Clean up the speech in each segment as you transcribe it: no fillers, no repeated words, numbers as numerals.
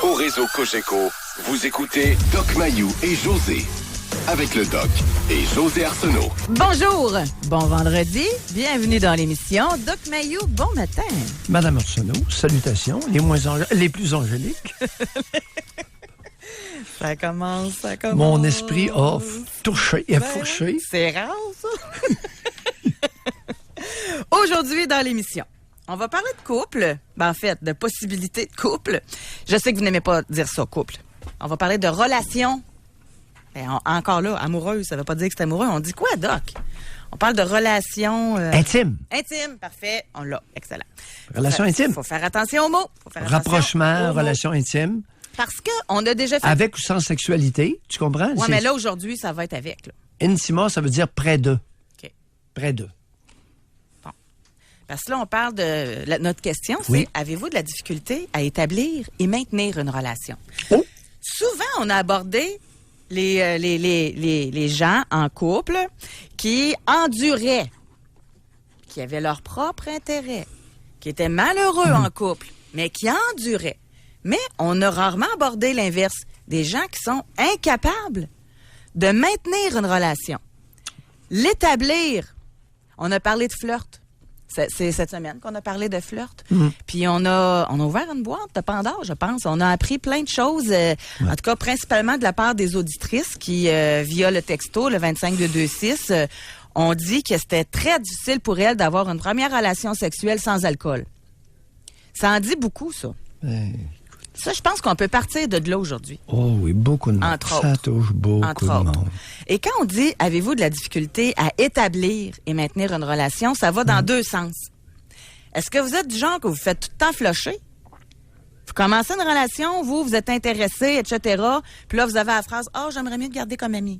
Au réseau Cogeco, vous écoutez Doc Mayou et José. Avec le Doc et José Arsenault. Bonjour, bon vendredi, bienvenue dans l'émission Doc Mayou, bon matin. Madame Arsenault, salutations, les plus angéliques. Ça commence. Mon esprit a touché et fourché. C'est rare, ça. Aujourd'hui, dans l'émission, on va parler de couple. En fait, de possibilités de couple. Je sais que vous n'aimez pas dire ça, couple. On va parler de relations. Encore là, amoureuse, ça ne veut pas dire que c'est amoureux. On dit quoi, Doc? On parle de relations... Intimes. Intimes, parfait. On l'a, excellent. Relations intimes. Il faut faire attention aux mots. Rapprochement, relations intimes. Parce qu'on a déjà fait... Avec ou sans sexualité, tu comprends? Oui, mais là, aujourd'hui, ça va être avec. Là. Intima, ça veut dire près de. OK. Près de. Bon. Parce que là, on parle de... Notre question, c'est, oui. Avez-vous de la difficulté à établir et maintenir une relation? Oh! Souvent, on a abordé les gens en couple qui enduraient, qui avaient leur propre intérêt, qui étaient malheureux en couple, mais qui enduraient. Mais on a rarement abordé l'inverse, des gens qui sont incapables de maintenir une relation. L'établir. On a parlé de flirt. C'est cette semaine qu'on a parlé de flirt. Puis on a ouvert une boîte de Pandore, je pense. On a appris plein de choses, en tout cas principalement de la part des auditrices qui, via le texto, le 25226, ont dit que c'était très difficile pour elles d'avoir une première relation sexuelle sans alcool. Ça en dit beaucoup, ça. Ça, je pense qu'on peut partir de là aujourd'hui. Oh oui, beaucoup de monde. Entre autres. Ça touche beaucoup de monde. Et quand on dit « Avez-vous de la difficulté à établir et maintenir une relation », ça va dans deux sens. Est-ce que vous êtes du genre que vous faites tout le temps flusher? Vous commencez une relation, vous êtes intéressé, etc. Puis là, vous avez la phrase « Ah, j'aimerais mieux te garder comme ami. »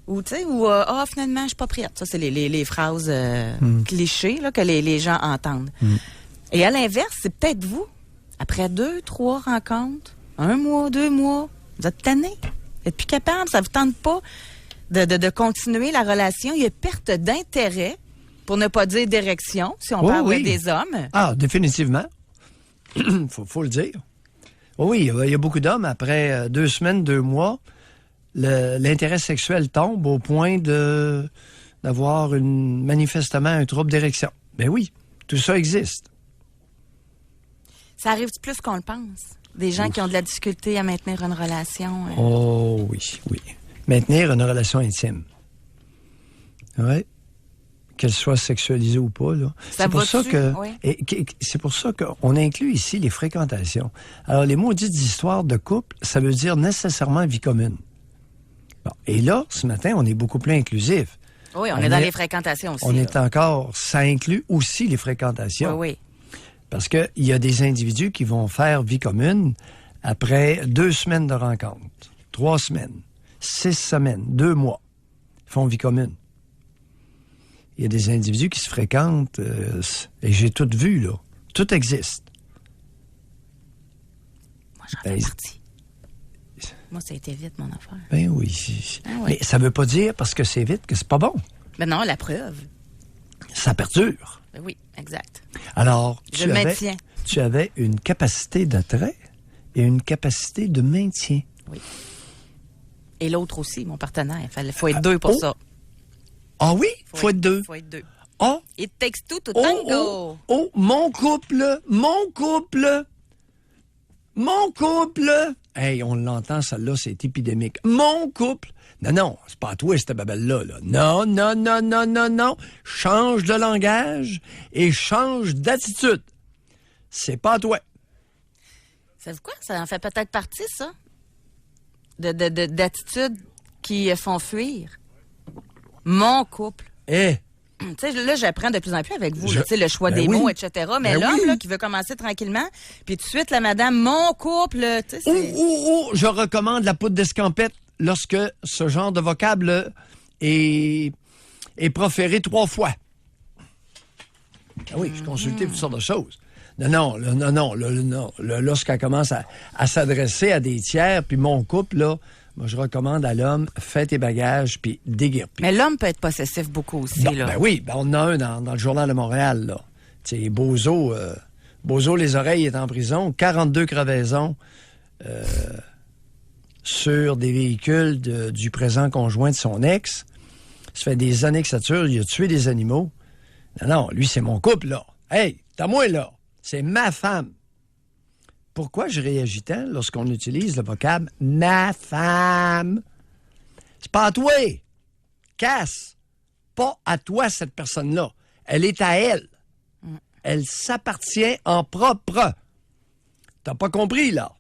Ou, tu sais, ou « Ah, finalement, je suis pas prête. » Ça, c'est les phrases clichés là, que les gens entendent. Et à l'inverse, c'est peut-être vous. Après 2, 3 rencontres, 1 mois, 2 mois, vous êtes tanné. Vous n'êtes plus capable, ça ne vous tente pas de continuer la relation. Il y a perte d'intérêt, pour ne pas dire d'érection, si on parle des hommes. Ah, définitivement. faut le dire. Oui, il y a beaucoup d'hommes, après 2 semaines, 2 mois, l'intérêt sexuel tombe au point d'avoir manifestement un trouble d'érection. Ben oui, tout ça existe. Ça arrive plus qu'on le pense. Des gens qui ont de la difficulté à maintenir une relation. Oh oui. Maintenir une relation intime. Oui. Qu'elle soit sexualisée ou pas, là. C'est pour ça qu'on inclut ici les fréquentations. Alors, les maudites histoires de couple, ça veut dire nécessairement vie commune. Bon. Et là, ce matin, on est beaucoup plus inclusif. Oui, on est dans les fréquentations aussi. Ça inclut aussi les fréquentations. Oui. Parce qu'il y a des individus qui vont faire vie commune après 2 semaines de rencontre, 3 semaines, 6 semaines, 2 mois. Ils font vie commune. Il y a des individus qui se fréquentent, et j'ai tout vu, là. Tout existe. Moi, j'en fais partie. Moi, ça a été vite, mon affaire. Ben oui. Mais ça veut pas dire, parce que c'est vite, que c'est pas bon. Ben non, la preuve. Ça perdure. Ben oui, exact. Alors, tu avais une capacité d'attrait et une capacité de maintien. Oui. Et l'autre aussi, mon partenaire. Il faut être 2 pour ça. Ah oui? Faut être 2. Il faut être 2. Oh! It takes 2 to tango. Mon couple! Hey, on l'entend, celle-là, c'est épidémique. Mon couple! Non, c'est pas à toi, cette babelle-là. Là. Non. Change de langage et change d'attitude. C'est pas à toi. Savez-vous quoi? Ça en fait peut-être partie, ça? D'attitudes qui font fuir. Mon couple. Tu sais, là, j'apprends de plus en plus avec vous, tu sais, le choix des mots, etc. Mais l'homme, là, qui veut commencer tranquillement, puis tout de suite, la madame, mon couple, tu sais, c'est... je recommande la poudre d'escampette lorsque ce genre de vocable est proféré 3 fois. Ah oui, je consultais toutes sortes de choses. Non. Lorsqu'elle commence à s'adresser à des tiers, puis mon couple, là, moi, je recommande à l'homme, fais tes bagages, puis déguerpis. Mais l'homme peut être possessif beaucoup aussi, là. Ben oui, on en a un dans le Journal de Montréal, là. Tu sais, Bozo Bozo les oreilles est en prison. 42 crevaisons sur des véhicules du présent conjoint de son ex. Ça fait des années que ça dure. Il a tué des animaux. Non, lui, c'est mon couple, là. Hey, t'as moi, là. C'est ma femme. Pourquoi je réagis tant lorsqu'on utilise le vocable « ma femme ». C'est pas à toi. Casse. Pas à toi, cette personne-là. Elle est à elle. Elle s'appartient en propre. T'as pas compris, là?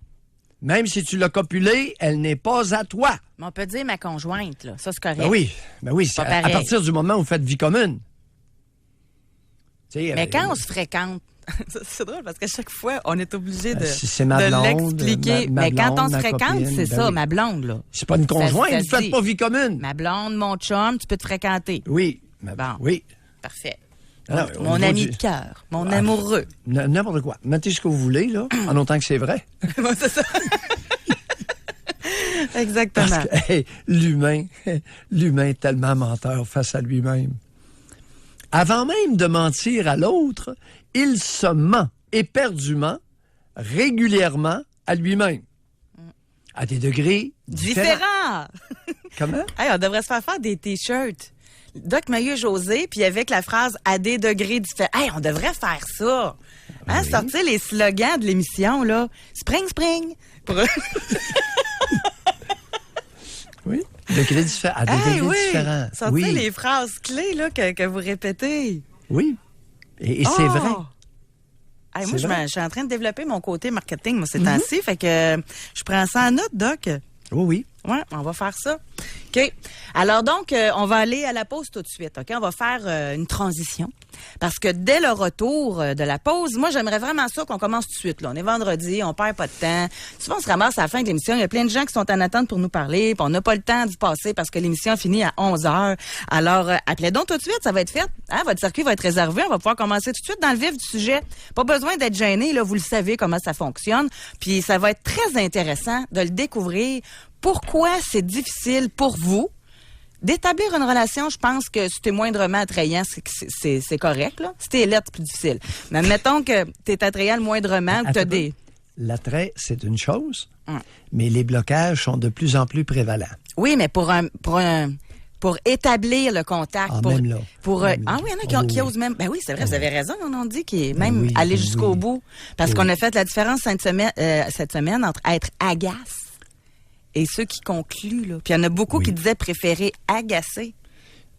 Même si tu l'as copulée, elle n'est pas à toi. Mais on peut dire ma conjointe, là. Ça, c'est correct. Ben oui, c'est à partir du moment où vous faites vie commune. Mais quand on se fréquente, c'est drôle parce qu'à chaque fois, on est obligé de, c'est ma blonde, de l'expliquer. Mais quand on se fréquente, copine, c'est ça, oui. Ma blonde, là. C'est pas une conjointe, vous faites pas vie commune. Ma blonde, mon chum, tu peux te fréquenter. Oui. Bon. Oui. Parfait. Alors, mon ami de cœur, mon amoureux. N'importe quoi. Mettez ce que vous voulez, là, en autant que c'est vrai. C'est ça. Exactement. Parce que, hey, l'humain est tellement menteur face à lui-même. Avant même de mentir à l'autre, il se ment éperdument, régulièrement à lui-même. À des degrés différents. Comment? Hey, on devrait se faire des T-shirts. Doc Mayou José, puis avec la phrase « à des degrés différents ». Hey, on devrait faire ça. Hein, oui. Sortir les slogans de l'émission, là. « Spring, spring ». Oui, degrés différents. À des degrés différents. Sortir les phrases clés là, que vous répétez. Oui, et c'est vrai. Hey, moi, je suis en train de développer mon côté marketing, moi, ces temps-ci. Fait que je prends ça en note, Doc. Oui. Oui, on va faire ça. OK. Alors donc, on va aller à la pause tout de suite. OK? On va faire une transition. Parce que dès le retour de la pause, moi, j'aimerais vraiment ça qu'on commence tout de suite. Là. On est vendredi, on perd pas de temps. Souvent, on se ramasse à la fin de l'émission. Il y a plein de gens qui sont en attente pour nous parler. Puis on n'a pas le temps d'y passer parce que l'émission finit à 11h. Alors, appelez donc tout de suite. Ça va être fait. Hein? Votre circuit va être réservé. On va pouvoir commencer tout de suite dans le vif du sujet. Pas besoin d'être gêné. Là, vous le savez comment ça fonctionne. Puis ça va être très intéressant de le découvrir. Pourquoi c'est difficile pour vous d'établir une relation? Je pense que si t'es moindrement attrayant, c'est correct, là. Si t'es laid, c'est plus difficile. Mais mettons que t'es attrayant le moindrement, que t'as des... L'attrait, c'est une chose, mais les blocages sont de plus en plus prévalents. Oui, mais pour établir le contact. Même là. Oui, il y en a qui osent même. Ben oui, c'est vrai, vous avez raison, on en dit qu'il est même allé jusqu'au bout. Parce qu'on a fait la différence cette semaine entre être agace et ceux qui concluent, là. Puis il y en a beaucoup qui disaient préférer agacer.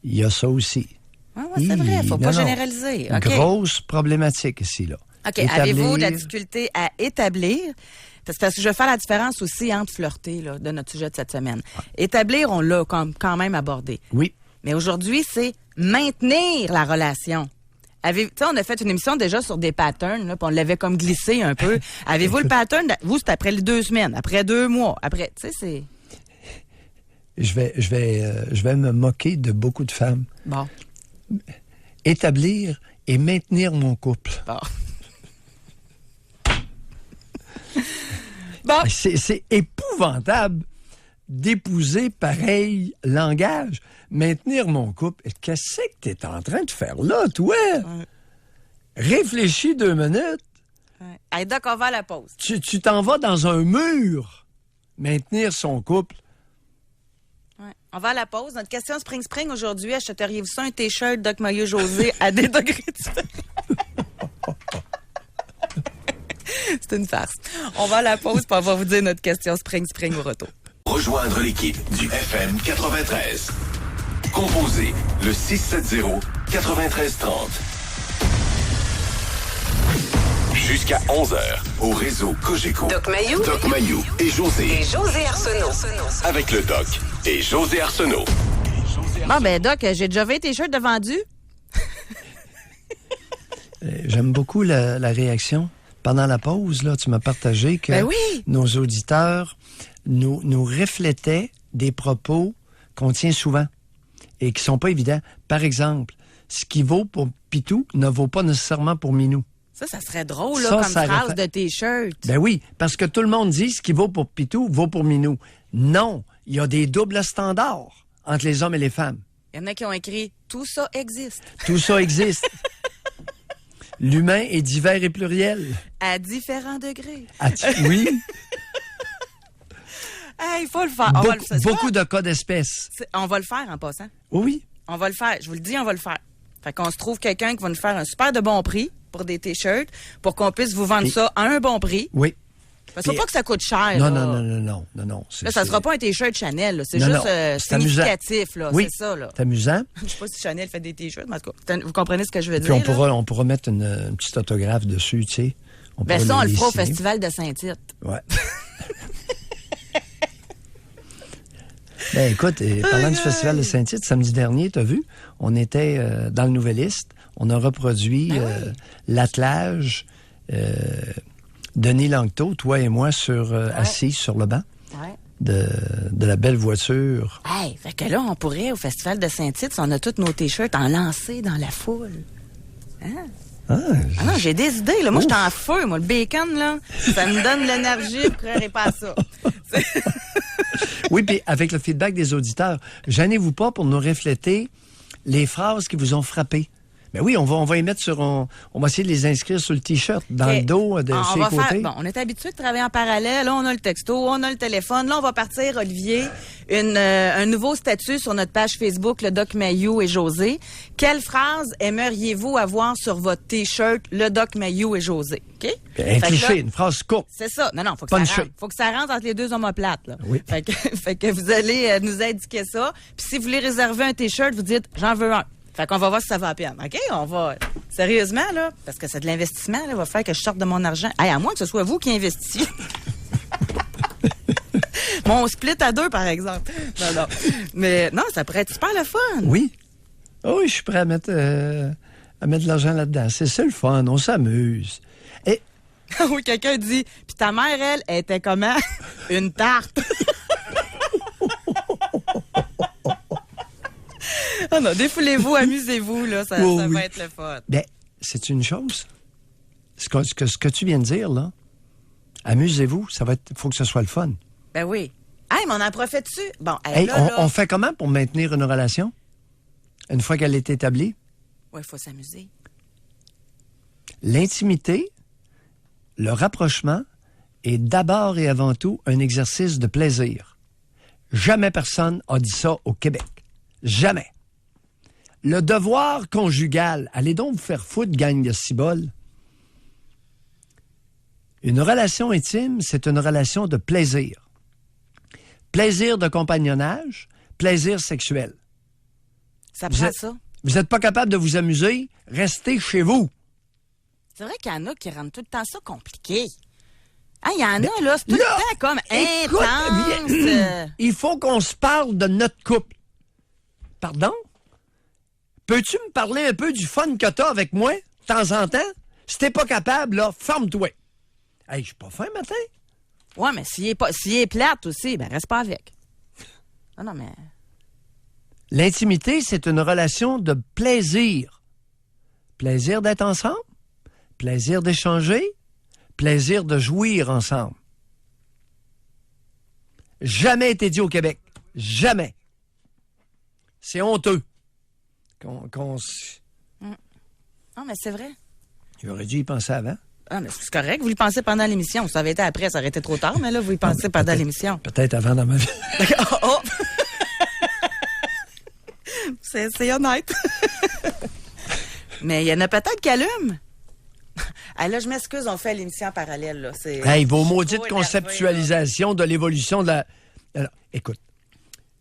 Il y a ça aussi. Oui, c'est vrai, il ne faut pas généraliser. Okay. Grosse problématique ici, là. OK, avez-vous de la difficulté à établir? Parce que je vais faire la différence aussi entre flirter, là, de notre sujet de cette semaine. Établir, on l'a quand même abordé. Oui. Mais aujourd'hui, c'est maintenir la relation. On a fait une émission déjà sur des patterns, là, puis on l'avait comme glissé un peu. Avez-vous le pattern? Vous, c'est après les 2 semaines, après 2 mois, après, tu sais, c'est... Je vais me moquer de beaucoup de femmes. Bon. Établir et maintenir mon couple. Bon. Bon. C'est épouvantable d'épouser pareil langage. Maintenir mon couple. Qu'est-ce que t'es en train de faire là, toi? Ouais. Réfléchis 2 minutes. Ouais. Allez, Doc, on va à la pause. Tu t'en vas dans un mur. Maintenir son couple. Ouais. On va à la pause. Notre question Spring aujourd'hui, achèteriez-vous ça un T-shirt Doc Mayou José à des degrés différents? C'est une farce. On va à la pause pour on va vous dire notre question Spring au retour. Rejoindre l'équipe du FM 93. Composez le 670-9330. Jusqu'à 11h, au réseau Cogeco. Doc Mayou et José. Et José Arsenault. Avec le Doc et José Arsenault. Bon, ben Doc, j'ai déjà 20 t-shirts de vendus. J'aime beaucoup la réaction. Pendant la pause, là, tu m'as partagé que nos auditeurs nous reflétaient des propos qu'on tient souvent et qui sont pas évidents. Par exemple, ce qui vaut pour Pitou ne vaut pas nécessairement pour Minou. Ça serait drôle, là, comme phrase de T-shirt. Ben oui, parce que tout le monde dit ce qui vaut pour Pitou vaut pour Minou. Non, il y a des doubles standards entre les hommes et les femmes. Il y en a qui ont écrit « Tout ça existe ». Tout ça existe. L'humain est divers et pluriel. À différents degrés. Oui. Il faut le faire. Beaucoup de cas d'espèces. On va le faire en passant. Oui. On va le faire. Je vous le dis, on va le faire. Fait qu'on se trouve quelqu'un qui va nous faire un super de bon prix pour des T-shirts pour qu'on puisse vous vendre ça à un bon prix. Oui. Parce qu'il faut pas que ça coûte cher. Non. Là, ça sera pas un T-shirt Chanel. Là. C'est non, juste c'est significatif. Là. Oui. C'est ça. Là. C'est amusant. Je sais pas si Chanel fait des T-shirts, mais en tout cas, vous comprenez ce que je veux Puis dire. on pourra mettre une petite autographe dessus, tu sais. On le fera au Festival de Saint-Tite. Ouais. Ben écoute, parlant du Festival de Saint-Tite, samedi dernier, t'as vu, on était dans le Nouvelliste, on a reproduit l'attelage Denis Langteau, toi et moi, assis sur le banc de la belle voiture. Hey, fait que là, on pourrait, au Festival de Saint-Tite, si on a tous nos T-shirts, en lancer dans la foule. Hein? Ah non, j'ai des idées. Là. Moi, je suis en feu. Moi, le bacon, là, ça me donne l'énergie. Vous ne croirez pas à ça. Oui, puis avec le feedback des auditeurs, gênez-vous pas pour nous refléter les phrases qui vous ont frappé. Ben oui, on va y mettre on va essayer de les inscrire sur le T-shirt, dans le dos, de ses côtés. On est habitué de travailler en parallèle. Là, on a le texto, on a le téléphone. Là, on va partir, Olivier, un nouveau statut sur notre page Facebook, le Doc Mayou et José. Quelle phrase aimeriez-vous avoir sur votre T-shirt, le Doc Mayou et José? OK? Un cliché, une phrase courte. C'est ça. Non, faut que ça rentre entre les deux omoplates. Là. Oui. Fait que vous allez nous indiquer ça. Puis si vous voulez réserver un T-shirt, vous dites, j'en veux un. Fait qu'on va voir si ça va à peine. OK? On va. Sérieusement, là, parce que c'est de l'investissement, là, va faire que je sorte de mon argent. À moins que ce soit vous qui investissiez. Mon split à 2, par exemple. Non. Mais non, ça pourrait être super le fun. Oui. Oh, oui, je suis prêt à mettre de l'argent là-dedans. C'est ça le fun. On s'amuse. Et. Oui, quelqu'un dit. Puis ta mère, elle était comment? Une tarte. Ah non, défoulez-vous, amusez-vous, là, ça va être le fun. Bien, c'est une chose. Ce que tu viens de dire, là, amusez-vous, faut que ce soit le fun. Ben oui. Hey, mais on en profite dessus. Bon, on fait comment pour maintenir une relation? Une fois qu'elle est établie? Oui, il faut s'amuser. L'intimité, le rapprochement est d'abord et avant tout un exercice de plaisir. Jamais personne n'a dit ça au Québec. Jamais. Le devoir conjugal, allez donc vous faire foutre, gang de ciboles. Une relation intime, c'est une relation de plaisir. Plaisir de compagnonnage, plaisir sexuel. Ça prend ça. Vous n'êtes pas capable de vous amuser, restez chez vous. C'est vrai qu'il y en a qui rendent tout le temps ça compliqué. Il y en a, là, c'est tout le temps comme intense. Il faut qu'on se parle de notre couple. Pardon? Peux-tu me parler un peu du fun que t'as avec moi, de temps en temps? Si t'es pas capable, là, ferme-toi. Hey, je suis pas fin matin. Ouais, mais s'il est plate aussi, ben reste pas avec. Non, mais... L'intimité, c'est une relation de plaisir. Plaisir d'être ensemble, plaisir d'échanger, plaisir de jouir ensemble. Jamais été dit au Québec. Jamais. C'est honteux. Non, mais c'est vrai. Il aurait dû y penser avant. Ah, mais c'est correct. Vous y pensez pendant l'émission. Ça avait été après, ça aurait été trop tard, mais là, vous y pensez pendant l'émission. Peut-être avant dans ma vie. Oh. C'est honnête. Mais il y en a peut-être qui allument. Là, je m'excuse, on fait l'émission en parallèle. Là. Hey, vos maudites conceptualisations de l'évolution de la... Alors, écoute.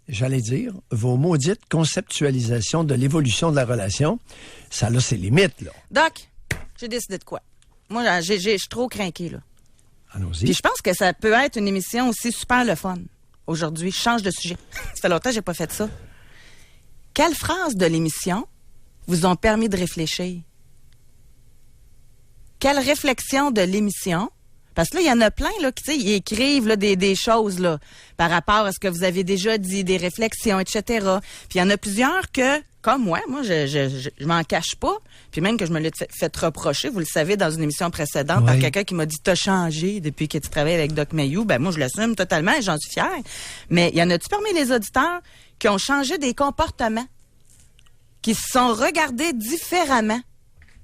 J'allais dire, vos maudites conceptualisations de l'évolution de la relation, ça a ses limites, là. Doc, j'ai décidé de quoi? Moi, je suis trop craqué, là. Allons-y. Puis je pense que ça peut être une émission aussi super le fun. Aujourd'hui, je change de sujet. Ça fait longtemps que j'ai pas fait ça. Quelles phrases de l'émission vous ont permis de réfléchir? Quelle réflexion de l'émission? Parce que là, il y en a plein là, qui ils écrivent là, des choses là, par rapport à ce que vous avez déjà dit, des réflexions, etc. Puis il y en a plusieurs que, comme moi, je m'en cache pas. Puis même que je me l'ai fait reprocher, vous le savez, dans une émission précédente, par quelqu'un qui m'a dit « T'as changé depuis que tu travailles avec Doc Mayou ». Ben moi, je l'assume totalement et j'en suis fière. Mais il y en a-tu parmi les auditeurs qui ont changé des comportements, qui se sont regardés différemment,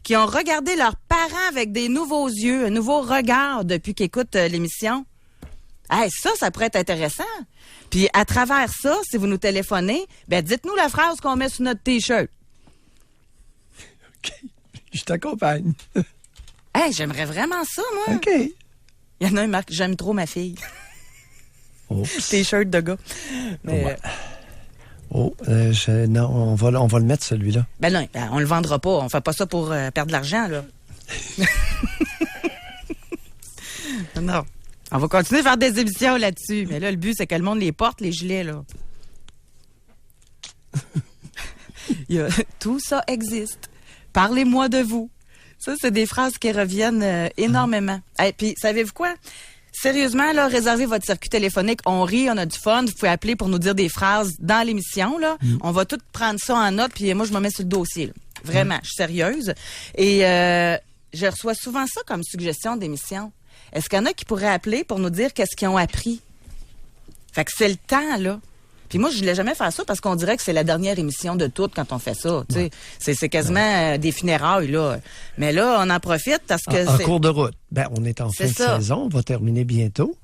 qui ont regardé leurs parents avec des nouveaux yeux, un nouveau regard depuis qu'ils écoutent l'émission. Hey, ça pourrait être intéressant. Puis à travers ça, si vous nous téléphonez, ben dites-nous la phrase qu'on met sur notre T-shirt. OK. Je t'accompagne. Hey, j'aimerais vraiment ça, moi. OK. Il y en a un, Marc, j'aime trop ma fille. Oups. T-shirt de gars. Mais, non, on va le mettre, celui-là. ben non, on le vendra pas. On fait pas ça pour perdre de l'argent, là. Non. On va continuer à faire des émissions là-dessus. Mais là, le but, c'est que le monde les porte, les gilets, là. Tout ça existe. Parlez-moi de vous. Ça, c'est des phrases qui reviennent énormément. Et puis, savez-vous quoi? Sérieusement, là, réservez votre circuit téléphonique. On rit, on a du fun. Vous pouvez appeler pour nous dire des phrases dans l'émission, là. On va tout prendre ça en note, puis moi, je me mets sur le dossier, là. Vraiment, je suis sérieuse. Et je reçois souvent ça comme suggestion d'émission. Est-ce qu'il y en a qui pourraient appeler pour nous dire qu'est-ce qu'ils ont appris? Fait que c'est le temps, là. Puis moi, je voulais jamais faire ça parce qu'on dirait que c'est la dernière émission de toutes quand on fait ça. Tu sais, c'est quasiment des funérailles, là. Mais là, on en profite parce que en cours de route. Ben, on est en fin de saison. On va terminer bientôt.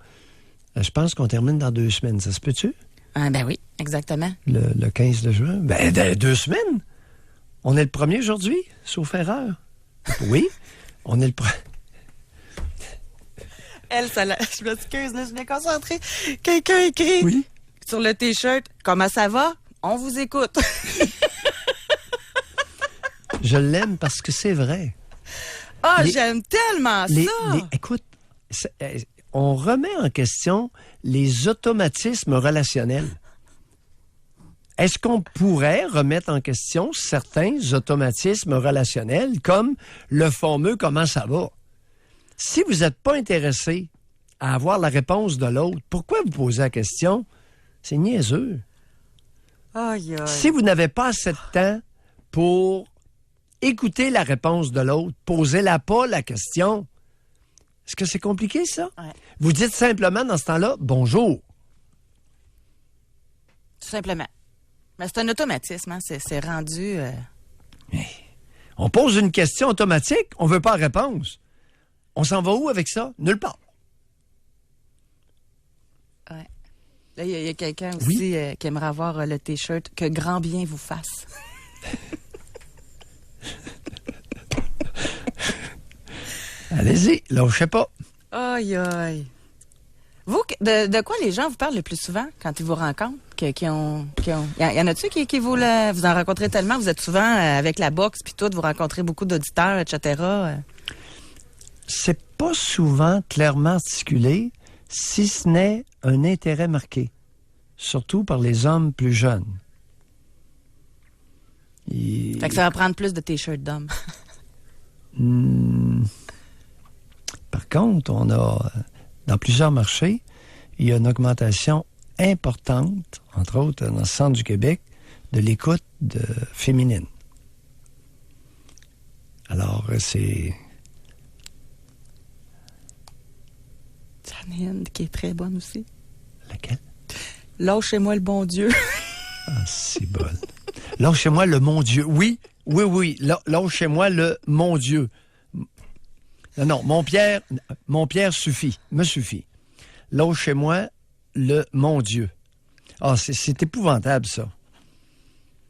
Je pense qu'on termine dans 2 semaines. Ça se peut-tu? Ben oui, exactement. Le 15 de juin. Ben, 2 semaines. On est le 1er aujourd'hui, sauf erreur. Oui, on est le 1er. Elle, je m'excuse, là, je m'ai concentrée. Quelqu'un écrit sur le T-shirt, « Comment ça va? On vous écoute. » Je l'aime parce que c'est vrai. Ah, j'aime tellement ça! Écoute, on remet en question les automatismes relationnels. Est-ce qu'on pourrait remettre en question certains automatismes relationnels comme le fameux « Comment ça va? » Si vous n'êtes pas intéressé à avoir la réponse de l'autre, pourquoi vous posez la question? C'est niaiseux. Aïe, aïe. Si vous n'avez pas assez de temps pour écouter la réponse de l'autre, posez-la pas la question. Est-ce que c'est compliqué, ça? Ouais. Vous dites simplement dans ce temps-là, bonjour. Tout simplement. Mais c'est un automatisme, hein? C'est rendu... On pose une question automatique, on veut pas la réponse. On s'en va où avec ça? Nulle part. Ouais. Là, il y a quelqu'un aussi qui aimerait avoir le T-shirt « Que grand bien vous fasse ». Allez-y, lâchez pas. Aïe, aïe. Vous, de quoi les gens vous parlent le plus souvent quand ils vous rencontrent? Y en a-tu qui vous en rencontrez tellement? Vous êtes souvent avec la boxe puis tout, vous rencontrez beaucoup d'auditeurs, etc. C'est pas souvent clairement articulé, si ce n'est un intérêt marqué, surtout par les hommes plus jeunes. Fait que ça va prendre plus de T-shirts d'hommes. Par contre, on a, dans plusieurs marchés, il y a une augmentation importante, entre autres dans le centre du Québec, de l'écoute féminine. Alors, c'est... J'en ai une qui est très bonne aussi. Laquelle? Lâchez-moi le bon Dieu. Ah, c'est bon. Lâchez-moi le mon Dieu. Oui. Lâchez-moi le mon Dieu. Non, mon Pierre suffit. Me suffit. Lâchez-moi le mon Dieu. Ah, c'est épouvantable, ça.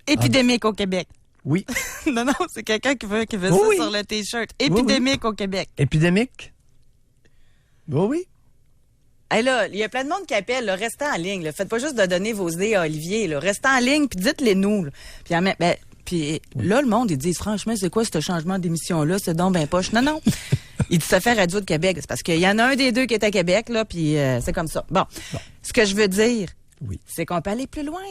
Épidémique au Québec. Oui. non, c'est quelqu'un qui veut ça sur le T-shirt. Épidémique au Québec. Épidémique? Oui. Hey là, il y a plein de monde qui appelle, là, restez en ligne. Là. Faites pas juste de donner vos idées à Olivier. Là. Restez en ligne, puis dites-les nous. Là. Puis là, le monde, ils disent, franchement, c'est quoi ce changement d'émission-là? C'est donc ben poche. Non. Il dit, ça fait Radio de Québec. C'est parce qu'il y en a un des deux qui est à Québec, là, puis c'est comme ça. Bon. Ce que je veux dire, c'est qu'on peut aller plus loin.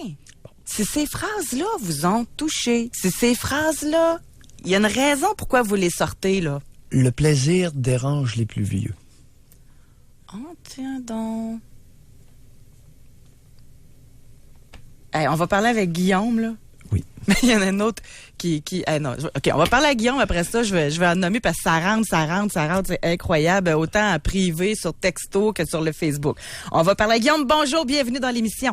Si ces phrases-là vous ont touché, si ces phrases-là, il y a une raison pourquoi vous les sortez, là. Le plaisir dérange les plus vieux. Oh, tiens donc. Hey, on va parler avec Guillaume, là. Oui. Mais il y en a un autre qui non. OK, on va parler à Guillaume après ça. Je vais en nommer parce que ça rentre. C'est incroyable. Autant en privé, sur texto que sur le Facebook. On va parler à Guillaume. Bonjour, bienvenue dans l'émission.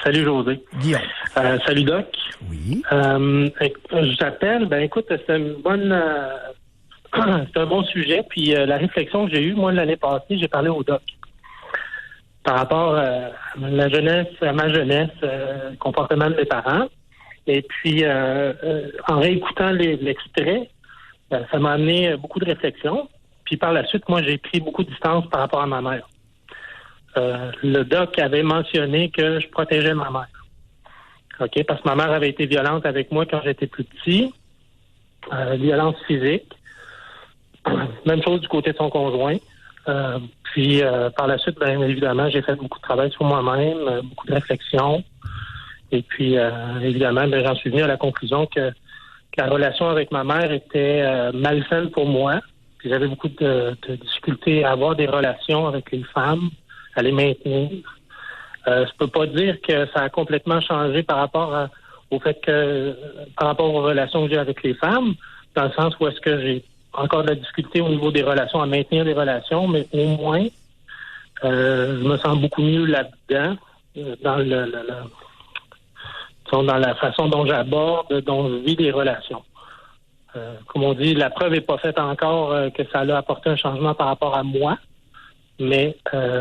Salut José. Guillaume. Salut Doc. Oui. Je t'appelle. Ben écoute, c'est une bonne, c'est un bon sujet. Puis la réflexion que j'ai eue, moi l'année passée, j'ai parlé au Doc par rapport à ma jeunesse, comportement de mes parents. Et puis en réécoutant l'extrait, ça m'a amené beaucoup de réflexion. Puis par la suite, moi j'ai pris beaucoup de distance par rapport à ma mère. Le Doc avait mentionné que je protégeais ma mère. OK? Parce que ma mère avait été violente avec moi quand j'étais plus petit. Violence physique. Même chose du côté de son conjoint. Puis par la suite, bien évidemment, j'ai fait beaucoup de travail sur moi-même, beaucoup de réflexion. Et puis, évidemment, ben, j'en suis venu à la conclusion que la relation avec ma mère était malsaine pour moi. Puis j'avais beaucoup de difficultés à avoir des relations avec les femmes, à les maintenir. Je peux pas dire que ça a complètement changé par rapport au fait que par rapport aux relations que j'ai avec les femmes, dans le sens où est-ce que j'ai encore de la difficulté au niveau des relations, à maintenir des relations, mais au moins je me sens beaucoup mieux là-dedans, dans dans la façon dont j'aborde, dont je vis des relations. Comme on dit, la preuve n'est pas faite encore que ça a apporté un changement par rapport à moi. Mais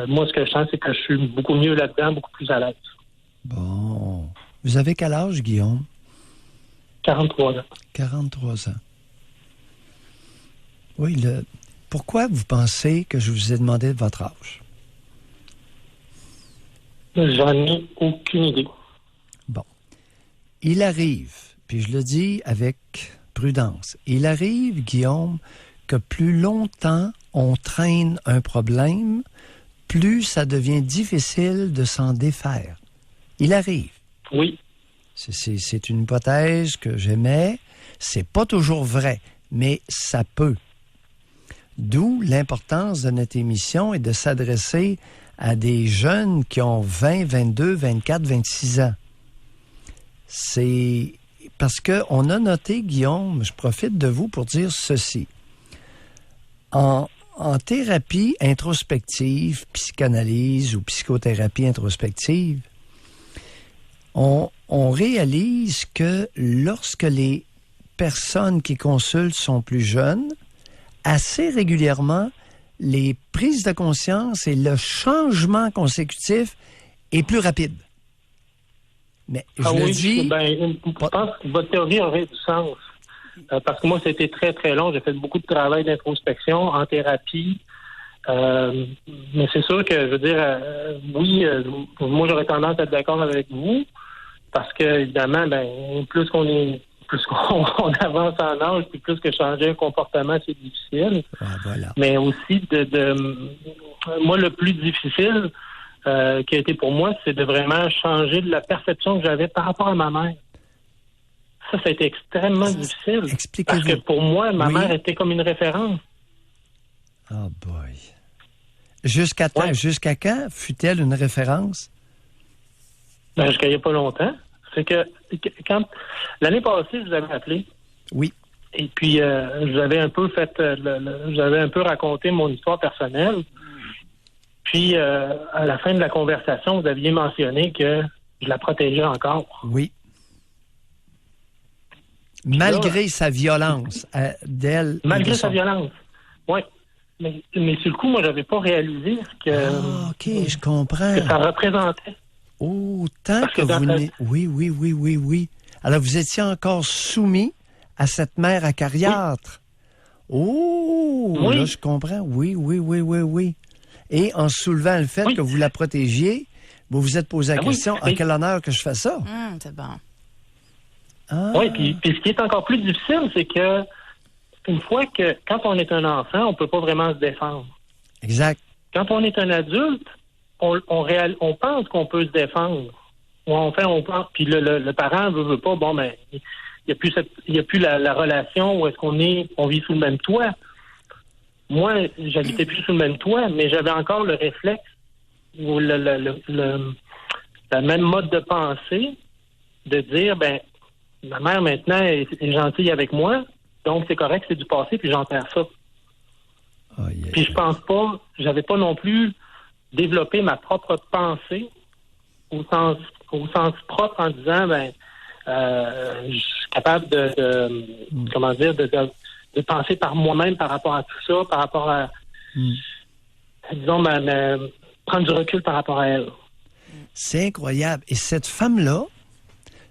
moi, ce que je sens, c'est que je suis beaucoup mieux là-dedans, beaucoup plus à l'aise. Bon. Vous avez quel âge, Guillaume? 43 ans. 43 ans. Oui, pourquoi vous pensez que je vous ai demandé votre âge? J'en ai aucune idée. Bon. Il arrive, puis je le dis avec prudence, il arrive, Guillaume, que plus longtemps on traîne un problème, plus ça devient difficile de s'en défaire. Il arrive. Oui. C'est une hypothèse que j'aimais. C'est pas toujours vrai, mais ça peut. D'où l'importance de notre émission et de s'adresser à des jeunes qui ont 20, 22, 24, 26 ans. C'est parce qu'on a noté, Guillaume, je profite de vous pour dire ceci. En thérapie introspective, psychanalyse ou psychothérapie introspective, on réalise que lorsque les personnes qui consultent sont plus jeunes, assez régulièrement, les prises de conscience et le changement consécutif est plus rapide. Mais je le dis... je pense que votre théorie aurait du sens. Parce que moi, c'était très, très long. J'ai fait beaucoup de travail d'introspection en thérapie. Mais c'est sûr que, je veux dire, oui, moi, j'aurais tendance à être d'accord avec vous. Parce que, évidemment, plus qu'on avance en âge, puis plus que changer un comportement, c'est difficile. Ah, voilà. Mais aussi, moi, le plus difficile qui a été pour moi, c'est de vraiment changer de la perception que j'avais par rapport à ma mère. Ça a été extrêmement difficile. Expliquez-vous. Parce que pour moi, ma mère était comme une référence. Oh boy. Jusqu'à quand fut-elle une référence? Jusqu'à il n'y a pas longtemps. C'est que quand l'année passée, je vous avais appelé. Oui. Et puis j'avais un peu j'avais un peu raconté mon histoire personnelle. Puis à la fin de la conversation, vous aviez mentionné que je la protégeais encore. Oui. Malgré sa violence d'elle. Malgré sa violence. Oui. Mais sur le coup, moi, j'avais pas réalisé que. Ah, OK, je comprends. Que ça représentait. Oh, tant que vous... Oui. Alors, vous étiez encore soumis à cette mère acariâtre. Oui. Oh, oui. Là, je comprends. Oui. Et en soulevant le fait que vous la protégiez, vous vous êtes posé la question, en quel honneur que je fais ça? C'est bon. Ah. Oui, puis ce qui est encore plus difficile, c'est que une fois que, quand on est un enfant, on peut pas vraiment se défendre. Exact. Quand on est un adulte, on pense qu'on peut se défendre. On pense, puis le parent veut pas, il y a plus la relation où est-ce on vit sous le même toit. Moi, j'habitais plus sous le même toit, mais j'avais encore le réflexe ou le même mode de pensée de dire, ma mère maintenant est gentille avec moi, donc c'est correct, c'est du passé, puis j'enterre ça. Puis je pense pas, j'avais pas non plus développé ma propre pensée au sens propre en disant, je suis capable de penser par moi-même par rapport à tout ça, par rapport à, disons, prendre du recul par rapport à elle. C'est incroyable. Et cette femme-là,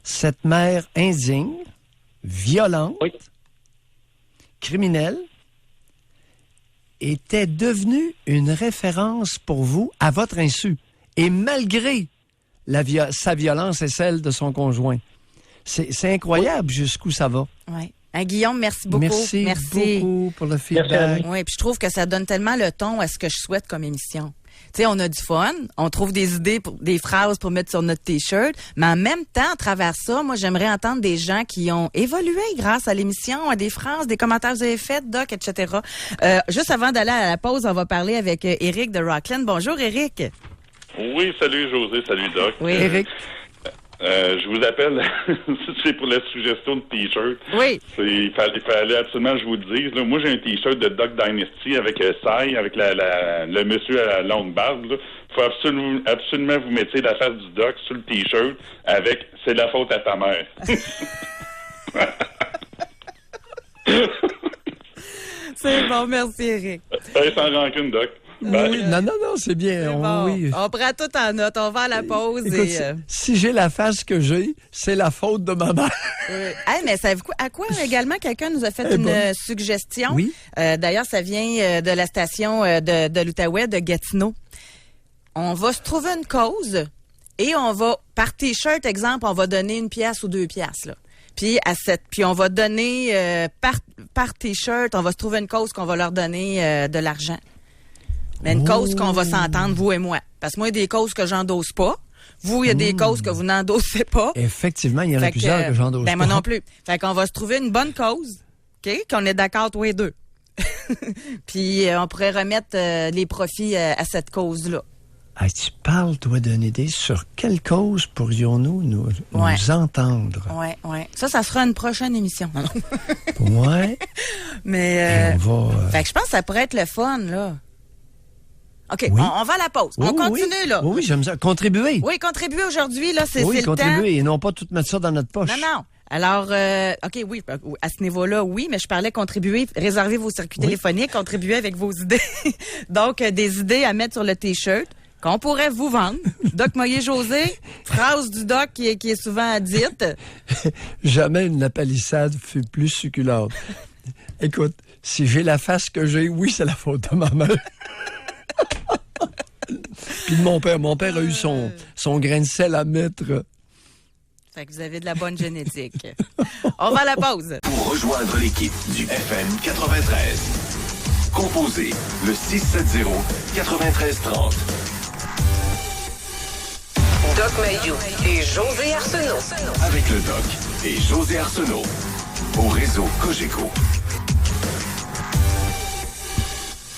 cette mère indigne, violente, criminelle, était devenue une référence pour vous à votre insu. Et malgré sa violence et celle de son conjoint. C'est incroyable jusqu'où ça va. Oui. Guillaume, merci beaucoup. Merci beaucoup pour le feedback. Oui, puis je trouve que ça donne tellement le ton à ce que je souhaite comme émission. Tu sais, on a du fun, on trouve des idées, des phrases pour mettre sur notre T-shirt, mais en même temps, à travers ça, moi, j'aimerais entendre des gens qui ont évolué grâce à l'émission, à des phrases, des commentaires que vous avez faits, Doc, etc. Juste avant d'aller à la pause, on va parler avec Éric de Rockland. Bonjour, Éric. Oui, salut José, salut Doc. Oui, Éric. Je vous appelle, c'est pour la suggestion de T-shirt. Oui. Il fallait absolument que je vous le dise. Là, moi, j'ai un T-shirt de Duck Dynasty avec Sai, avec le monsieur à la longue barbe. Il faut absolument vous mettiez la face du Duck sur le T-shirt avec « C'est la faute à ta mère ». C'est bon, merci Éric. Sans rancune, Doc. Oui, non, c'est bien. Oui. On prend tout en note. On va à la pause. Écoute, si j'ai la face que j'ai, c'est la faute de ma mère. Hey, mais savez-vous à quoi également quelqu'un nous a fait une suggestion? Oui. D'ailleurs, ça vient de la station de l'Outaouais, de Gatineau. On va se trouver une cause et on va, par T-shirt, exemple, on va donner 1 pièce ou 2 pièces, là. Puis on va donner, par T-shirt, on va se trouver une cause qu'on va leur donner de l'argent. Mais une cause qu'on va s'entendre, vous et moi. Parce que moi, il y a des causes que j'endosse pas. Vous, il y a des causes que vous n'endossez pas. Effectivement, il y en a plusieurs que j'endosse pas. Moi non plus. Fait qu'on va se trouver une bonne cause, OK? Qu'on est d'accord tous les deux. Puis on pourrait remettre les profits à cette cause-là. Hey, tu parles, toi, d'une idée sur quelle cause pourrions-nous nous entendre? Oui. Ça sera une prochaine émission. Oui. Mais on va... Fait que je pense que ça pourrait être le fun, là. OK, oui. on va à la pause. On continue, là. Oui, j'aime ça. Contribuer. Oui, contribuer aujourd'hui, là, c'est le temps. Oui, contribuer et non pas tout mettre ça dans notre poche. Non. Alors, OK, oui, à ce niveau-là, oui, mais je parlais contribuer, réserver vos circuits téléphoniques, contribuer avec vos idées. Donc, des idées à mettre sur le T-shirt qu'on pourrait vous vendre. Doc Moyer-José, phrase du Doc qui est souvent dite. Jamais une lapalissade fut plus succulente. Écoute, si j'ai la face que j'ai, oui, c'est la faute de ma mère. Puis de mon père. Mon père a eu son grain de sel à mettre. Fait que vous avez de la bonne génétique. On va à la pause. Pour rejoindre l'équipe du FM 93, composez le 670-9330. Doc Mayou et José Arsenault. Avec le Doc et José Arsenault. Au réseau Cogeco.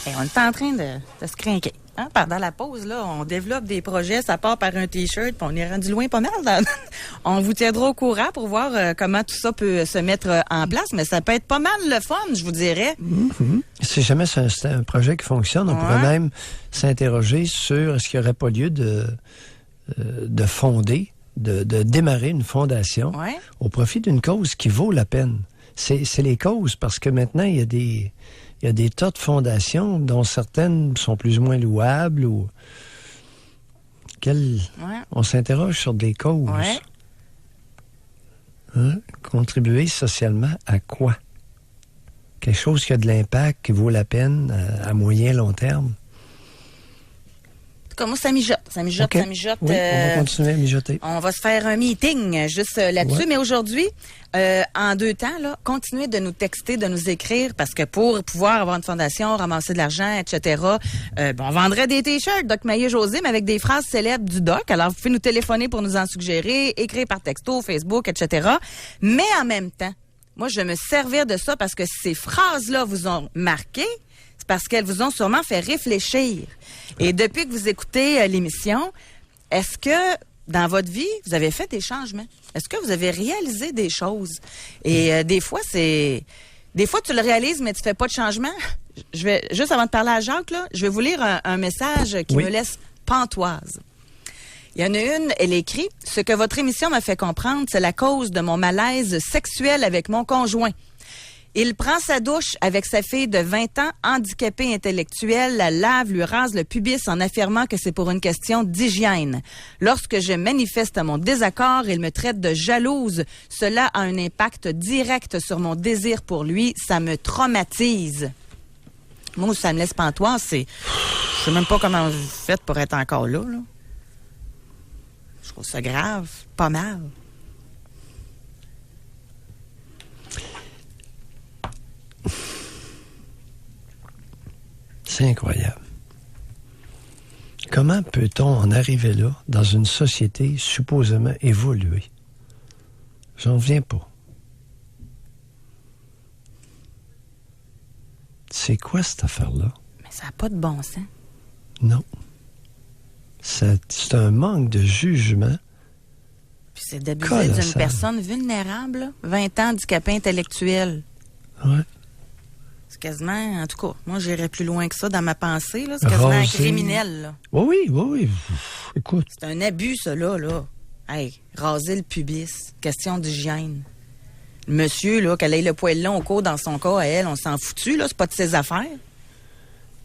Hey, on est en train de se crinquer. Hein? Pendant la pause, là, on développe des projets, ça part par un T-shirt, puis on est rendu loin pas mal. On vous tiendra au courant pour voir comment tout ça peut se mettre en place, mais ça peut être pas mal le fun, je vous dirais. Mm-hmm. Si jamais c'est un projet qui fonctionne, on pourrait même s'interroger sur est-ce qu'il n'y aurait pas lieu de fonder, de démarrer une fondation au profit d'une cause qui vaut la peine. C'est les causes, parce que maintenant, il y a des tas de fondations dont certaines sont plus ou moins louables ou on s'interroge sur des causes. Hein? Contribuer socialement à quoi? Quelque chose qui a de l'impact, qui vaut la peine à moyen, long terme. Comme ça mijote. Oui, on va continuer à mijoter. On va se faire un meeting juste là-dessus. Ouais. Mais aujourd'hui, en 2 temps, là, continuez de nous texter, de nous écrire, parce que pour pouvoir avoir une fondation, ramasser de l'argent, etc., on vendrait des T-shirts, Doc Maillet-José, mais avec des phrases célèbres du Doc. Alors, vous pouvez nous téléphoner pour nous en suggérer, écrire par texto, Facebook, etc. Mais en même temps, moi, je vais me servir de ça parce que ces phrases-là vous ont marqué, c'est parce qu'elles vous ont sûrement fait réfléchir. Et depuis que vous écoutez l'émission, est-ce que dans votre vie, vous avez fait des changements? Est-ce que vous avez réalisé des choses? Et des fois, tu le réalises, mais tu fais pas de changement. Juste avant de parler à Jacques, là, je vais vous lire un message qui me laisse pantoise. Il y en a une, elle écrit « Ce que votre émission m'a fait comprendre, c'est la cause de mon malaise sexuel avec mon conjoint. Il prend sa douche avec sa fille de 20 ans, handicapée intellectuelle, la lave, lui rase le pubis en affirmant que c'est pour une question d'hygiène. Lorsque je manifeste mon désaccord, il me traite de jalouse. Cela a un impact direct sur mon désir pour lui. Ça me traumatise. » Moi, ça me laisse pantoise, c'est... Je sais même pas comment vous faites pour être encore là. Je trouve ça grave, pas mal. C'est incroyable. Comment peut-on en arriver là, dans une société supposément évoluée? J'en reviens pas. C'est quoi cette affaire-là? Mais ça n'a pas de bon sens. Non. C'est un manque de jugement. Puis c'est d'abuser colossal. d'une personne vulnérable, là, 20 ans, handicapé intellectuel. Ouais. C'est quasiment, en tout cas, moi j'irais plus loin que ça dans ma pensée, là. C'est quasiment un criminel, là. Oui. Écoute. C'est un abus, ça, là. Hey, raser le pubis, question d'hygiène. Le monsieur, là, qu'elle ait le poil long au cou dans son cas, à elle, on s'en foutu, là, c'est pas de ses affaires.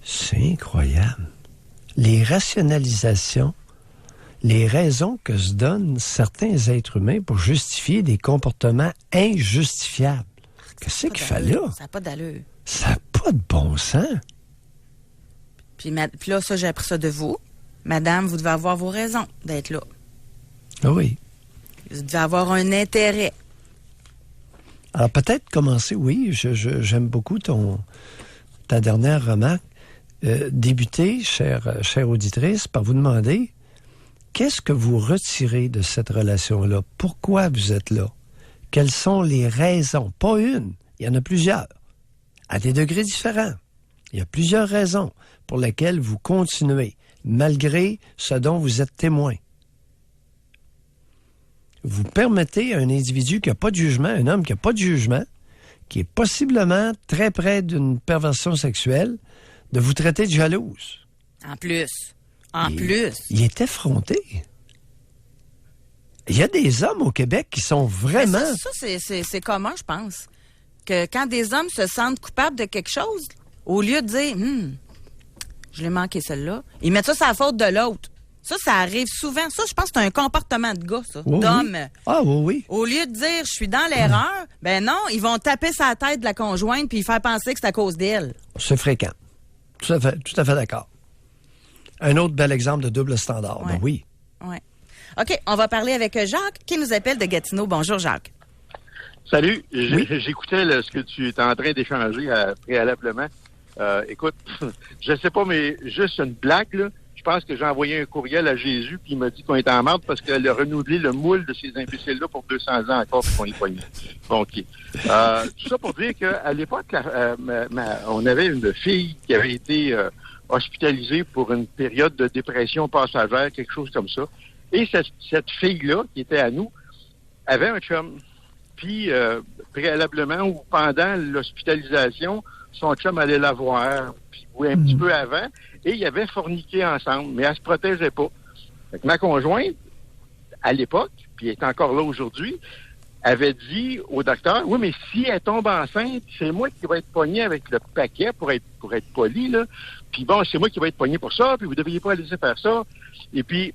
C'est incroyable. Les rationalisations, les raisons que se donnent certains êtres humains pour justifier des comportements injustifiables. Qu'est-ce qu'il fait là? Ça n'a pas d'allure. Ça n'a pas de bon sens. Puis là, ça, j'ai appris ça de vous. Madame, vous devez avoir vos raisons d'être là. Ah oui. Vous devez avoir un intérêt. Alors, peut-être commencer, oui, j'aime beaucoup ta dernière remarque. Débuter, chère auditrice, par vous demander qu'est-ce que vous retirez de cette relation-là? Pourquoi vous êtes là? Quelles sont les raisons? Pas une, il y en a plusieurs, à des degrés différents. Il y a plusieurs raisons pour lesquelles vous continuez, malgré ce dont vous êtes témoin. Vous permettez à un individu qui n'a pas de jugement, un homme qui n'a pas de jugement, qui est possiblement très près d'une perversion sexuelle, de vous traiter de jalouse. En plus. Il est effronté. Il y a des hommes au Québec qui sont vraiment... Ça, c'est commun, je pense. Que quand des hommes se sentent coupables de quelque chose, au lieu de dire « je l'ai manqué celle-là », ils mettent ça sur la faute de l'autre. Ça arrive souvent. Ça, je pense que c'est un comportement de gars, ça, d'homme. Oui. Ah oui. Au lieu de dire « je suis dans l'erreur », ben non, ils vont taper sa tête de la conjointe puis faire penser que c'est à cause d'elle. C'est fréquent. Tout à fait d'accord. Un autre bel exemple de double standard. Ouais. Ben oui. Ouais. OK, on va parler avec Jacques qui nous appelle de Gatineau. Bonjour, Jacques. Salut. J'écoutais ce que tu étais en train d'échanger préalablement. Écoute, je sais pas, mais juste une blague, là. Je pense que j'ai envoyé un courriel à Jésus, puis il m'a dit qu'on était en marde parce qu'elle a renouvelé le moule de ces imbéciles-là pour 200 ans encore, puis qu'on est poigné. Bon, OK. Tout ça pour dire qu'à l'époque, on avait une fille qui avait été hospitalisée pour une période de dépression passagère, quelque chose comme ça. Et cette fille-là, qui était à nous, avait un chum. Puis, préalablement ou pendant l'hospitalisation, son chum allait la voir, puis un petit peu avant, et ils avaient forniqué ensemble, mais elle se protégeait pas. Fait que ma conjointe, à l'époque, puis elle est encore là aujourd'hui, avait dit au docteur, oui, mais si elle tombe enceinte, c'est moi qui vais être pogné avec le paquet pour être poli, là. Puis bon, c'est moi qui vais être pogné pour ça, puis vous ne devriez pas laisser faire ça. Et puis,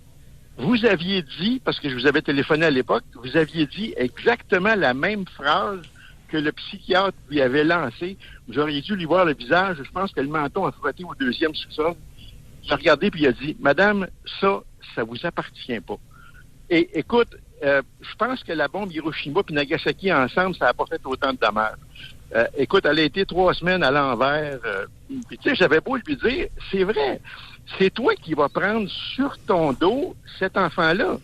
vous aviez dit, parce que je vous avais téléphoné à l'époque, vous aviez dit exactement la même phrase que le psychiatre lui avait lancé. Vous auriez dû lui voir le visage. Je pense que le menton a frotté au deuxième sous-sol. Il a regardé puis il a dit, Madame, ça vous appartient pas. Et écoute, je pense que la bombe Hiroshima puis Nagasaki ensemble, ça n'a pas fait autant de dommages. Écoute, elle a été 3 semaines à l'envers. Puis tu sais, j'avais beau lui dire, c'est vrai, c'est toi qui vas prendre sur ton dos cet enfant-là.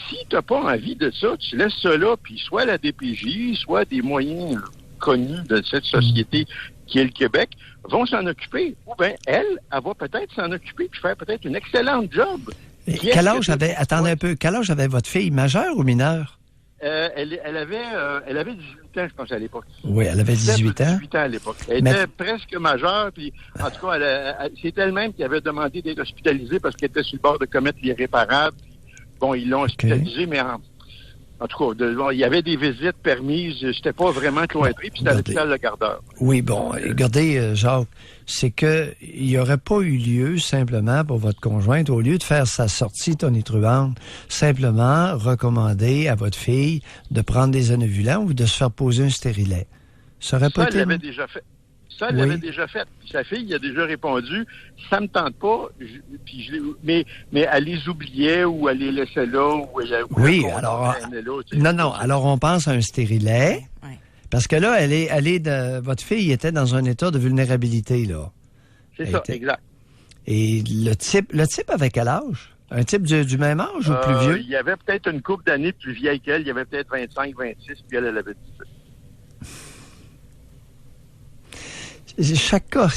Si tu n'as pas envie de ça, tu laisses ça là, puis soit la DPJ, soit des moyens connus de cette société qui est le Québec, vont s'en occuper. Ou bien, elle va peut-être s'en occuper puis faire peut-être une excellente job. Quel âge avait votre fille, majeure ou mineure? Elle avait 18 ans, je pense, à l'époque. Oui, elle avait 18 ans. 18 ans à l'époque. Elle était presque majeure, puis en tout cas, c'est elle-même qui avait demandé d'être hospitalisée parce qu'elle était sur le bord de commettre l'irréparable. bon, ils l'ont hospitalisé, mais en tout cas, il y avait des visites permises. J'étais pas vraiment cloîtré, puis c'était à l'hôpital Le Gardeur. Oui, bon, regardez, Jacques, c'est que il n'y aurait pas eu lieu, simplement, pour votre conjointe, au lieu de faire sa sortie tonitruante, simplement recommander à votre fille de prendre des anovulants ou de se faire poser un stérilet. Ça aurait pas été... elle l'avait déjà fait. Ça, elle l'avait déjà fait. Puis sa fille a déjà répondu, ça me tente pas, mais elle les oubliait ou elle les laissait là. Oui, alors... Non, alors on pense à un stérilet, parce que là, votre fille était dans un état de vulnérabilité, là. C'est ça, exact. Et le type avait quel âge? Un type du même âge ou plus vieux? Il y avait peut-être une couple d'années plus vieille qu'elle. Il y avait peut-être 25, 26, puis elle avait 18. Chaque cas,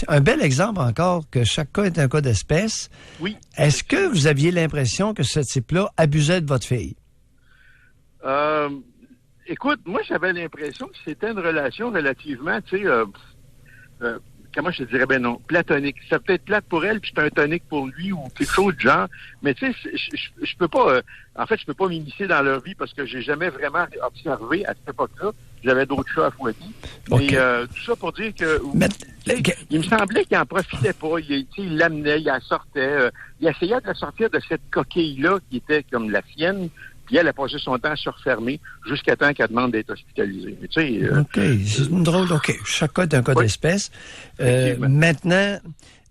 un bel exemple encore que chaque cas est un cas d'espèce. Oui. Est-ce que vous aviez l'impression que ce type-là abusait de votre fille? Écoute, moi, j'avais l'impression que c'était une relation relativement, tu sais, comment je te dirais, ben non, platonique. Ça peut être plate pour elle, puis c'est un tonique pour lui, ou quelque chose du genre. Mais tu sais, je peux pas, en fait, je peux pas m'immiscer dans leur vie parce que j'ai jamais vraiment observé à cette époque-là. J'avais d'autres chats à fouetter. Okay. Mais tout ça pour dire que... il me semblait qu'il en profitait pas. Il l'amenait, il la sortait. Il essayait de la sortir de cette coquille-là qui était comme la sienne. Puis elle a passé son temps à se refermer jusqu'à temps qu'elle demande d'être hospitalisée. Mais tu sais... OK, c'est une drôle... OK, chaque cas est un cas d'espèce. Maintenant,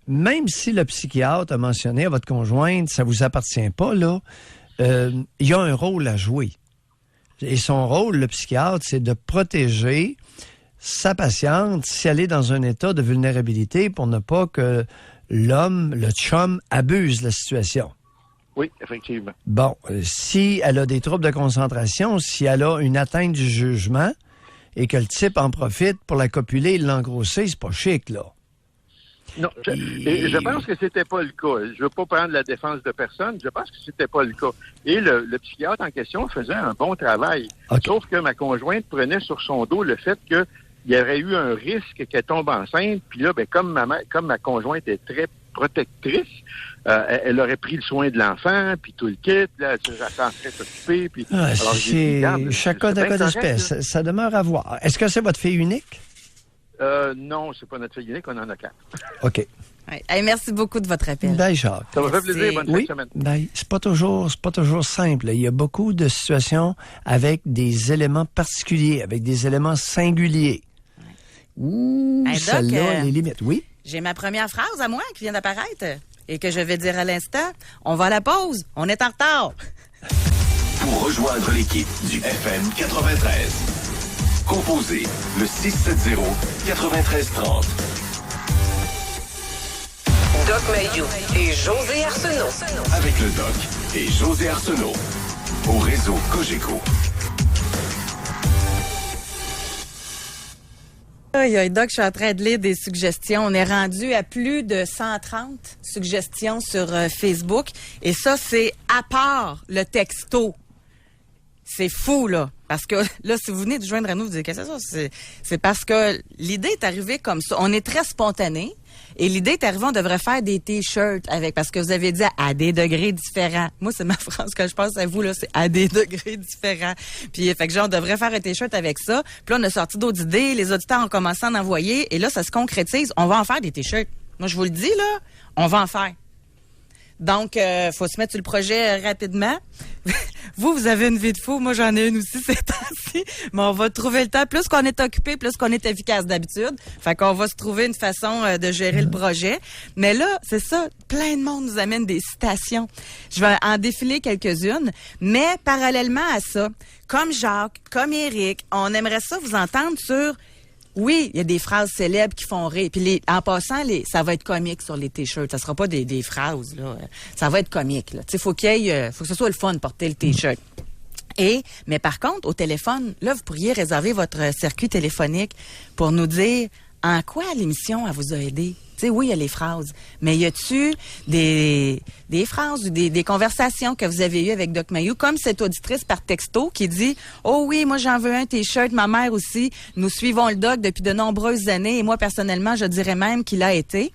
même si le psychiatre a mentionné à votre conjointe, ça vous appartient pas, là, il y a un rôle à jouer. Et son rôle, le psychiatre, c'est de protéger sa patiente si elle est dans un état de vulnérabilité pour ne pas que l'homme, le chum, abuse la situation. Oui, effectivement. Bon, si elle a des troubles de concentration, si elle a une atteinte du jugement et que le type en profite pour la copuler et l'engrosser, c'est pas chic, là. Non, je pense que c'était pas le cas. Je veux pas prendre la défense de personne. Je pense que c'était pas le cas. Et le psychiatre en question faisait un bon travail. Okay. Sauf que ma conjointe prenait sur son dos le fait qu'il y aurait eu un risque qu'elle tombe enceinte. Puis là, ben, comme ma conjointe est très protectrice, elle aurait pris le soin de l'enfant, puis tout le kit, là, elle s'en serait occupée. Puis, alors, chaque cas d'espèce, ça demeure à voir. Est-ce que c'est votre fille unique? Non, c'est pas notre fille unique, on en a 4. OK. Ouais. Hey, merci beaucoup de votre appel. Bye, Jacques. Ça m'a fait plaisir. Bonne fin de semaine. Bye. C'est pas toujours simple. Il y a beaucoup de situations avec des éléments particuliers, avec des éléments singuliers. Ouh, celle-là, les limites. Oui? J'ai ma première phrase à moi qui vient d'apparaître et que je vais dire à l'instant. On va à la pause. On est en retard. Pour rejoindre l'équipe du FM 93, composez le 670-9330. Doc Mayou et José Arsenault. Avec le Doc et José Arsenault. Au réseau Cogeco. Aïe, Doc, je suis en train de lire des suggestions. On est rendu à plus de 130 suggestions sur Facebook. Et ça, c'est à part le texto. C'est fou, là. Parce que, là, si vous venez de joindre à nous, vous dites, qu'est-ce que c'est ça? C'est parce que l'idée est arrivée comme ça. On est très spontané. Et l'idée est arrivée, on devrait faire des T-shirts avec, parce que vous avez dit à des degrés différents. Moi, c'est ma phrase que je pense à vous, là, c'est à des degrés différents. Puis, fait que genre, on devrait faire un T-shirt avec ça. Puis là, on a sorti d'autres idées. Les auditeurs ont commencé à en envoyer. Et là, ça se concrétise. On va en faire des T-shirts. Moi, je vous le dis, là, on va en faire. Donc, faut se mettre sur le projet rapidement. Vous avez une vie de fou. Moi, j'en ai une aussi ces temps-ci. Mais on va trouver le temps. Plus qu'on est occupé, plus qu'on est efficace d'habitude. Fait qu'on va se trouver une façon de gérer le projet. Mais là, c'est ça. Plein de monde nous amène des citations. Je vais en défiler quelques-unes. Mais parallèlement à ça, comme Jacques, comme Éric, on aimerait ça vous entendre sur... Oui, il y a des phrases célèbres qui font rire. Puis en passant, ça va être comique sur les T-shirts. Ça sera pas des phrases, là. Ça va être comique, là. Tu sais, faut que ce soit le fun de porter le T-shirt. Mais par contre, au téléphone, là, vous pourriez réserver votre circuit téléphonique pour nous dire en quoi l'émission, elle vous a aidé. Tu sais, oui, il y a les phrases, mais y a-tu des phrases ou des conversations que vous avez eues avec Doc Mayou, comme cette auditrice par texto qui dit « Oh oui, moi j'en veux un T-shirt, ma mère aussi. Nous suivons le Doc depuis de nombreuses années et moi personnellement, je dirais même qu'il a été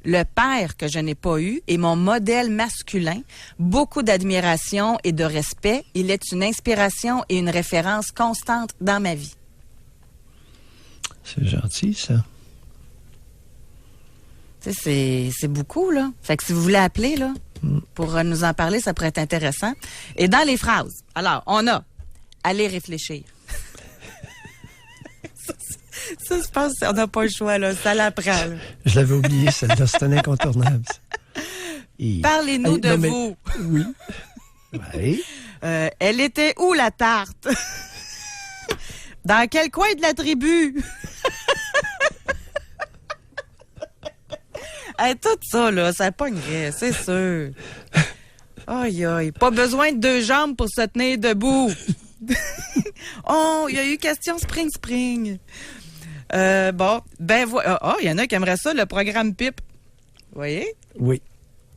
le père que je n'ai pas eu est mon modèle masculin. Beaucoup d'admiration et de respect. Il est une inspiration et une référence constante dans ma vie. C'est gentil, ça. Tu sais, c'est beaucoup, là. Fait que si vous voulez appeler, là, pour nous en parler, ça pourrait être intéressant. Et dans les phrases, alors, on a « aller réfléchir ». Ça, je pense qu'on n'a pas le choix, là. Ça l'apprend, là. Je l'avais oublié, celle-là. C'est un incontournable. Parlez-nous de vous. Oui. Oui. Elle était où, la tarte? Dans quel coin de la tribu? Hey, tout ça, là, ça pognerait, c'est sûr. Aïe, aïe. Pas besoin de 2 jambes pour se tenir debout. Oh, il y a eu question spring. Bon, il y en a qui aimeraient ça, le programme PIP. Vous voyez? Oui.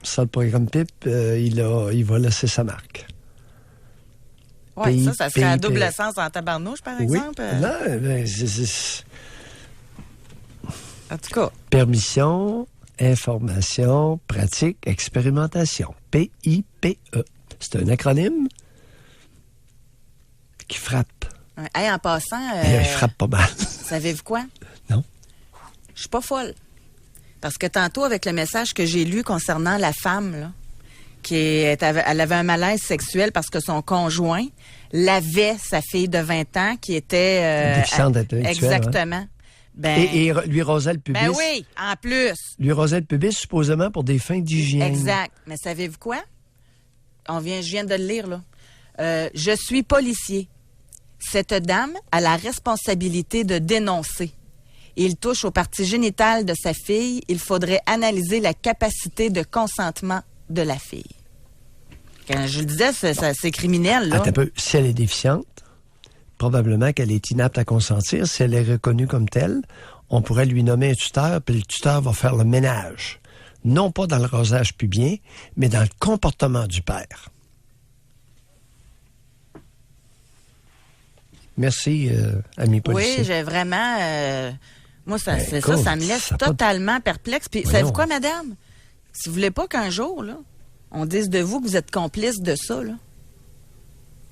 Ça, le programme PIP, il va laisser sa marque. Oui, ça serait à double sens en tabarnouche, par exemple. Non, En tout cas. Permission, information, pratique, expérimentation. PIPE. C'est un acronyme qui frappe. Hey, en passant... il frappe pas mal. Savez-vous quoi? Non. Je suis pas folle. Parce que tantôt, avec le message que j'ai lu concernant la femme, là, elle avait un malaise sexuel parce que son conjoint lavait sa fille de 20 ans qui était... déficiente intellectuelle. Exactement. Ben, et lui rosait le pubis. Ben oui, en plus. Lui rosait le pubis supposément pour des fins d'hygiène. Exact. Mais savez-vous quoi? Je viens de le lire, là. Je suis policier. Cette dame a la responsabilité de dénoncer. Il touche aux parties génitales de sa fille. Il faudrait analyser la capacité de consentement de la fille. Quand je le disais, c'est criminel, là. Attends un peu. Si elle est déficiente, probablement qu'elle est inapte à consentir. Si elle est reconnue comme telle, on pourrait lui nommer un tuteur, puis le tuteur va faire le ménage. Non pas dans le rosage pubien, mais dans le comportement du père. Merci, ami policier. Oui, j'ai vraiment... moi, ça me laisse totalement perplexe. Puis, savez-vous quoi, madame? Si vous voulez pas qu'un jour, là, on dise de vous que vous êtes complice de ça, là,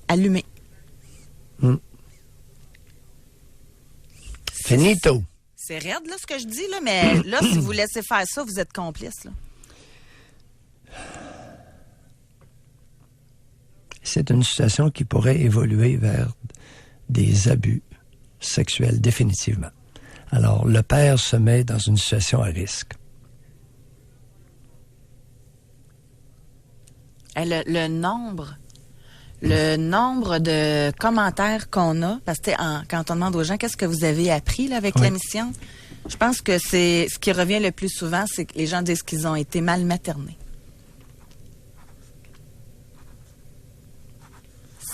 allumez. Finito. C'est raide, là, ce que je dis, là, mais là, si vous laissez faire ça, vous êtes complice, là. C'est une situation qui pourrait évoluer vers des abus sexuels, définitivement. Alors, le père se met dans une situation à risque. Le nombre de commentaires qu'on a, parce que quand on demande aux gens qu'est-ce que vous avez appris là, avec l'émission, je pense que c'est ce qui revient le plus souvent, c'est que les gens disent qu'ils ont été mal maternés.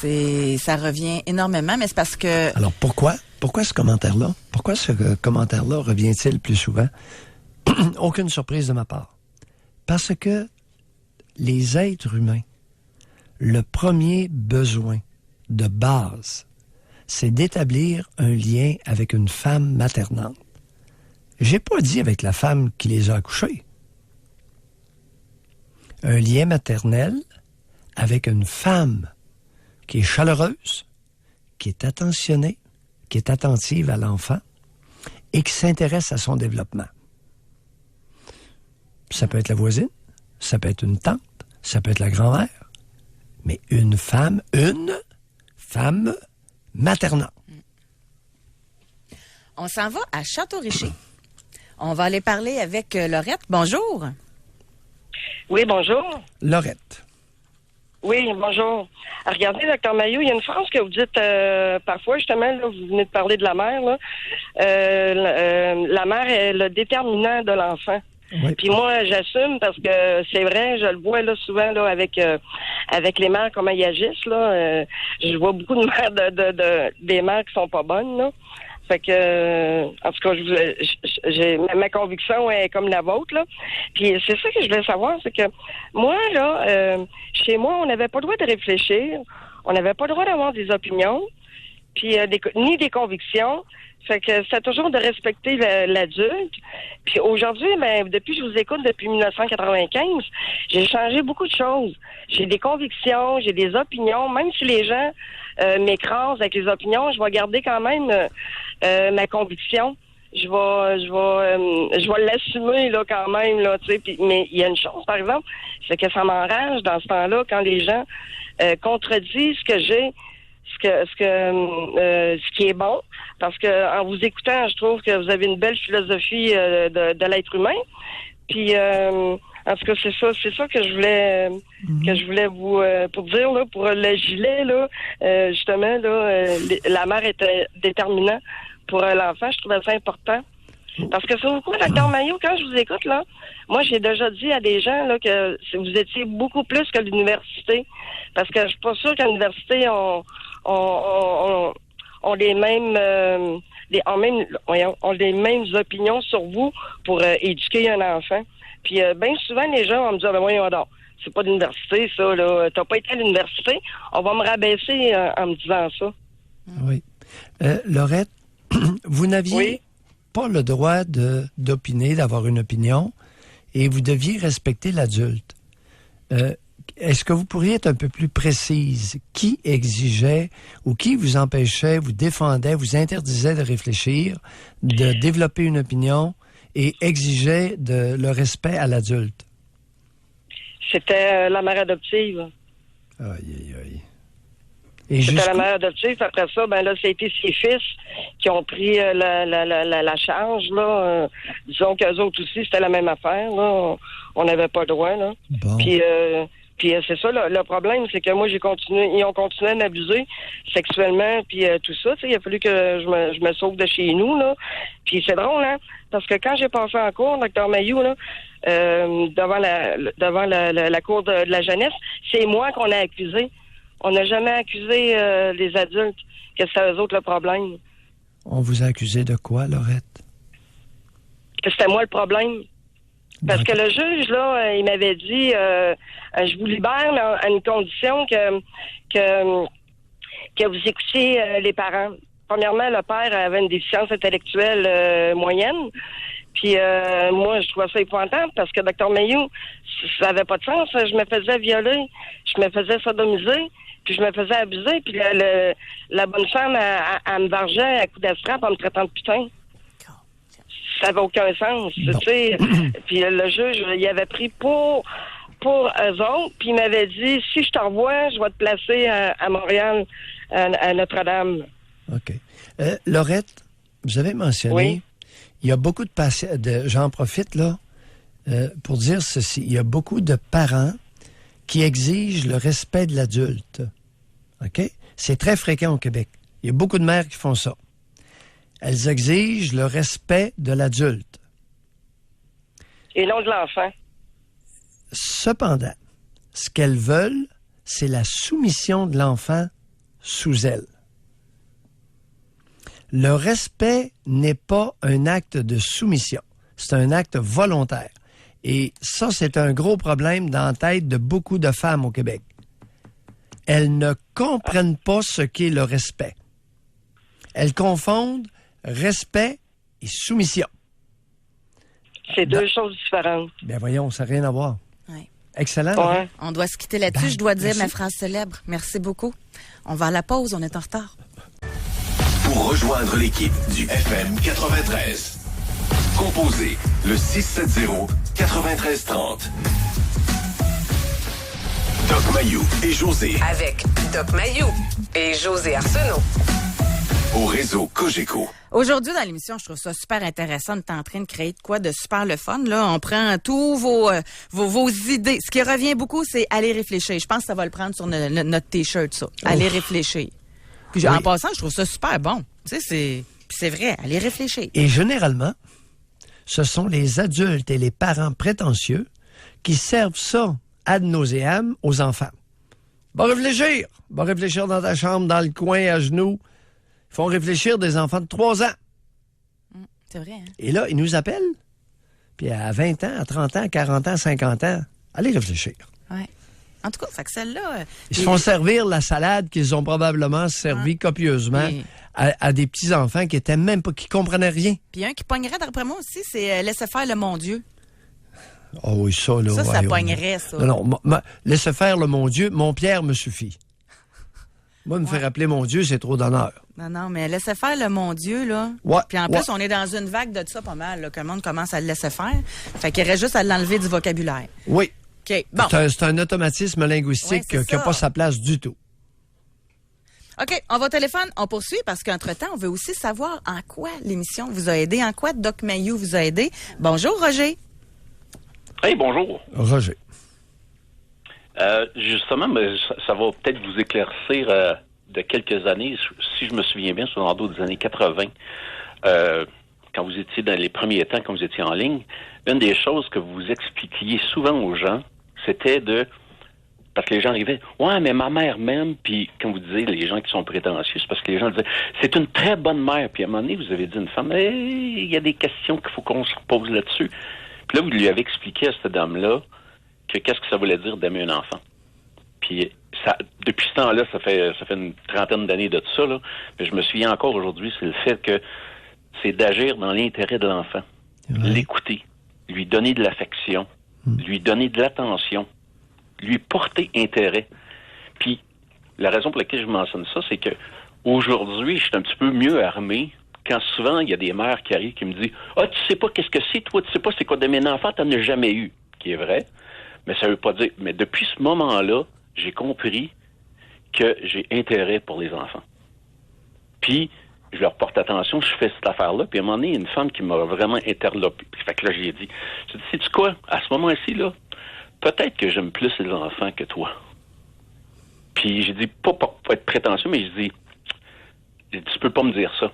Ça revient énormément, mais c'est parce que... Alors, pourquoi ce commentaire-là? Pourquoi ce commentaire-là revient-il plus souvent? Aucune surprise de ma part. Parce que les êtres humains, le premier besoin de base, c'est d'établir un lien avec une femme maternante. J'ai pas dit avec la femme qui les a accouchés. Un lien maternel avec une femme qui est chaleureuse, qui est attentionnée, qui est attentive à l'enfant et qui s'intéresse à son développement. Ça peut être la voisine, ça peut être une tante, ça peut être la grand-mère, mais une femme maternante. On s'en va à Château-Richer. On va aller parler avec Laurette. Bonjour. Oui, bonjour. Laurette. Oui, bonjour. Regardez, Dr. Mailloux, il y a une phrase que vous dites parfois, justement, là, vous venez de parler de la mère, là. La mère est le déterminant de l'enfant. Oui. Puis moi, j'assume parce que c'est vrai, je le vois là souvent là avec les mères comment ils agissent là. Je vois beaucoup de mères des mères qui sont pas bonnes là. Fait que en tout cas, j'ai ma conviction est comme la vôtre là. Puis c'est ça que je voulais savoir, c'est que moi là, chez moi, on n'avait pas le droit de réfléchir, on n'avait pas le droit d'avoir des opinions, puis ni des convictions. Fait que c'est toujours de respecter l'adulte. Puis aujourd'hui, depuis que je vous écoute depuis 1995, j'ai changé beaucoup de choses. J'ai des convictions, j'ai des opinions. Même si les gens m'écrasent avec les opinions, je vais garder quand même ma conviction. Je vais l'assumer là quand même là, tu sais. Mais il y a une chose, par exemple, c'est que ça m'enrage dans ce temps-là quand les gens contredisent ce que j'ai. Ce qui est bon, parce que en vous écoutant, je trouve que vous avez une belle philosophie de l'être humain. Puis en tout cas, c'est ça que je voulais vous pour dire là, pour le gilet là, justement là, la mère était déterminante pour l'enfant. Je trouvais ça important. Parce que sur quoi, Dr Maillot, quand je vous écoute, là, moi, j'ai déjà dit à des gens là que vous étiez beaucoup plus que l'université. Parce que je suis pas sûre qu'à l'université, on les mêmes ont les mêmes opinions sur vous pour éduquer un enfant. Puis bien souvent, les gens vont me dire, voyons donc, c'est pas l'université, ça, là. T'as pas été à l'université. On va me rabaisser en me disant ça. Oui. Laurette, vous n'aviez pas le droit d'opiner, d'avoir une opinion, et vous deviez respecter l'adulte. Est-ce que vous pourriez être un peu plus précise? Qui exigeait ou qui vous empêchait, vous défendait, vous interdisait de réfléchir, de développer une opinion et exigeait le respect à l'adulte? C'était la mère adoptive. Aïe, aïe, aïe. C'était la mère adoptive. Après ça, là, c'était ses fils qui ont pris la charge, là. Disons qu'eux autres aussi, c'était la même affaire, là. On n'avait pas le droit, là. Bon. Puis c'est ça, le problème, c'est que moi, ils ont continué à m'abuser sexuellement, puis tout ça, tu sais, il a fallu que je me sauve de chez nous, là. Puis c'est drôle, hein, parce que quand j'ai passé en cours, Dr Maillot, là, devant la cour de la jeunesse, c'est moi qu'on a accusé. On n'a jamais accusé les adultes que c'était eux autres le problème. On vous a accusé de quoi, Laurette? Que c'était moi le problème. Parce que le juge, là, il m'avait dit, je vous libère, mais à une condition que vous écoutiez les parents. Premièrement, le père avait une déficience intellectuelle moyenne. Puis moi, je trouvais ça épouvantable parce que Dr Maillot, ça n'avait pas de sens. Je me faisais violer, je me faisais sodomiser, puis je me faisais abuser. Puis la bonne femme, elle me vargeait à coups d'estrap en me traitant de putain. Ça n'avait aucun sens, tu sais. Puis le juge, il avait pris pour eux autres, puis il m'avait dit, si je te revois, je vais te placer à Montréal, à Notre-Dame. OK. Laurette, vous avez mentionné, il y a beaucoup de patients, j'en profite là, pour dire ceci, il y a beaucoup de parents qui exigent le respect de l'adulte. OK? C'est très fréquent au Québec. Il y a beaucoup de mères qui font ça. Elles exigent le respect de l'adulte. Et non de l'enfant. Cependant, ce qu'elles veulent, c'est la soumission de l'enfant sous elles. Le respect n'est pas un acte de soumission. C'est un acte volontaire. Et ça, c'est un gros problème dans la tête de beaucoup de femmes au Québec. Elles ne comprennent pas ce qu'est le respect. Elles confondent respect et soumission. C'est deux choses différentes. Bien voyons, ça n'a rien à voir. Ouais. Excellent. Ouais. On doit se quitter là-dessus. Je dois dire ma phrase célèbre. Merci beaucoup. On va à la pause, on est en retard. Pour rejoindre l'équipe du FM 93, composez le 670-9330. Doc Maillot et José. Avec Doc Maillot et José Arsenault. Au réseau Cogeco. Aujourd'hui, dans l'émission, je trouve ça super intéressant. On est en train de créer de quoi de super le fun. Là, on prend tous vos idées. Ce qui revient beaucoup, c'est aller réfléchir. Je pense que ça va le prendre sur notre T-shirt, ça. Aller réfléchir. Puis, en passant, je trouve ça super bon. Tu sais, c'est vrai, aller réfléchir. Et généralement, ce sont les adultes et les parents prétentieux qui servent ça ad nauseam aux enfants. Va réfléchir dans ta chambre, dans le coin, à genoux. Ils font réfléchir des enfants de 3 ans. C'est vrai, hein? Et là, ils nous appellent. Puis à 20 ans, à 30 ans, à 40 ans, 50 ans, allez réfléchir. Ouais. En tout cas, fait que celle-là... Ils se font servir la salade qu'ils ont probablement servi copieusement à des petits-enfants qui étaient même pas, qui comprenaient rien. Puis un qui pognerait, d'après moi aussi, c'est laisser faire le mon Dieu. Ah oui, ça, là. Ça pognerait, ça. Non, laissez faire le mon Dieu, mon Pierre me suffit. Moi, me faire appeler mon Dieu, c'est trop d'honneur. Non, mais laissez faire le mon Dieu, là. Ouais, Puis en plus, on est dans une vague de ça pas mal, là, que le monde commence à le laisser faire. Fait qu'il reste juste à l'enlever du vocabulaire. Oui. OK, bon. C'est un automatisme linguistique qui n'a pas sa place du tout. OK, on va au téléphone, on poursuit parce qu'entre-temps, on veut aussi savoir en quoi l'émission vous a aidé, en quoi Doc Mayou vous a aidé. Bonjour, Roger. Hey, bonjour. Roger. Justement, ça va peut-être vous éclaircir de quelques années. Si je me souviens bien, c'est dans d'autres années 80, quand vous étiez dans les premiers temps, quand vous étiez en ligne, une des choses que vous expliquiez souvent aux gens, c'était parce que les gens arrivaient, ouais, mais ma mère m'aime, puis quand vous disiez les gens qui sont prétentieux, c'est parce que les gens disaient, c'est une très bonne mère. Puis à un moment donné, vous avez dit à une femme, il y a des questions qu'il faut qu'on se pose là-dessus. Puis là, vous lui avez expliqué à cette dame-là que qu'est-ce que ça voulait dire d'aimer un enfant. Puis ça, depuis ce temps-là, ça fait une trentaine d'années de tout ça, là, mais je me souviens encore aujourd'hui, c'est le fait que c'est d'agir dans l'intérêt de l'enfant, l'écouter, lui donner de l'affection, lui donner de l'attention, lui porter intérêt. Puis la raison pour laquelle je mentionne ça, c'est que aujourd'hui, je suis un petit peu mieux armé quand souvent il y a des mères qui arrivent qui me disent « Ah, tu sais pas qu'est-ce que c'est, toi, tu sais pas c'est quoi d'aimer un enfant, t'en as jamais eu. » Qui est vrai, mais ça veut pas dire... Mais depuis ce moment-là, j'ai compris que j'ai intérêt pour les enfants. Puis, je leur porte attention, je fais cette affaire-là, puis à un moment donné, il y a une femme qui m'a vraiment interlopé. Fait que là, j'ai dit, sais-tu quoi, à ce moment-ci, là, peut-être que j'aime plus les enfants que toi. Puis j'ai dit, pas être prétentieux, mais j'ai dit, tu peux pas me dire ça.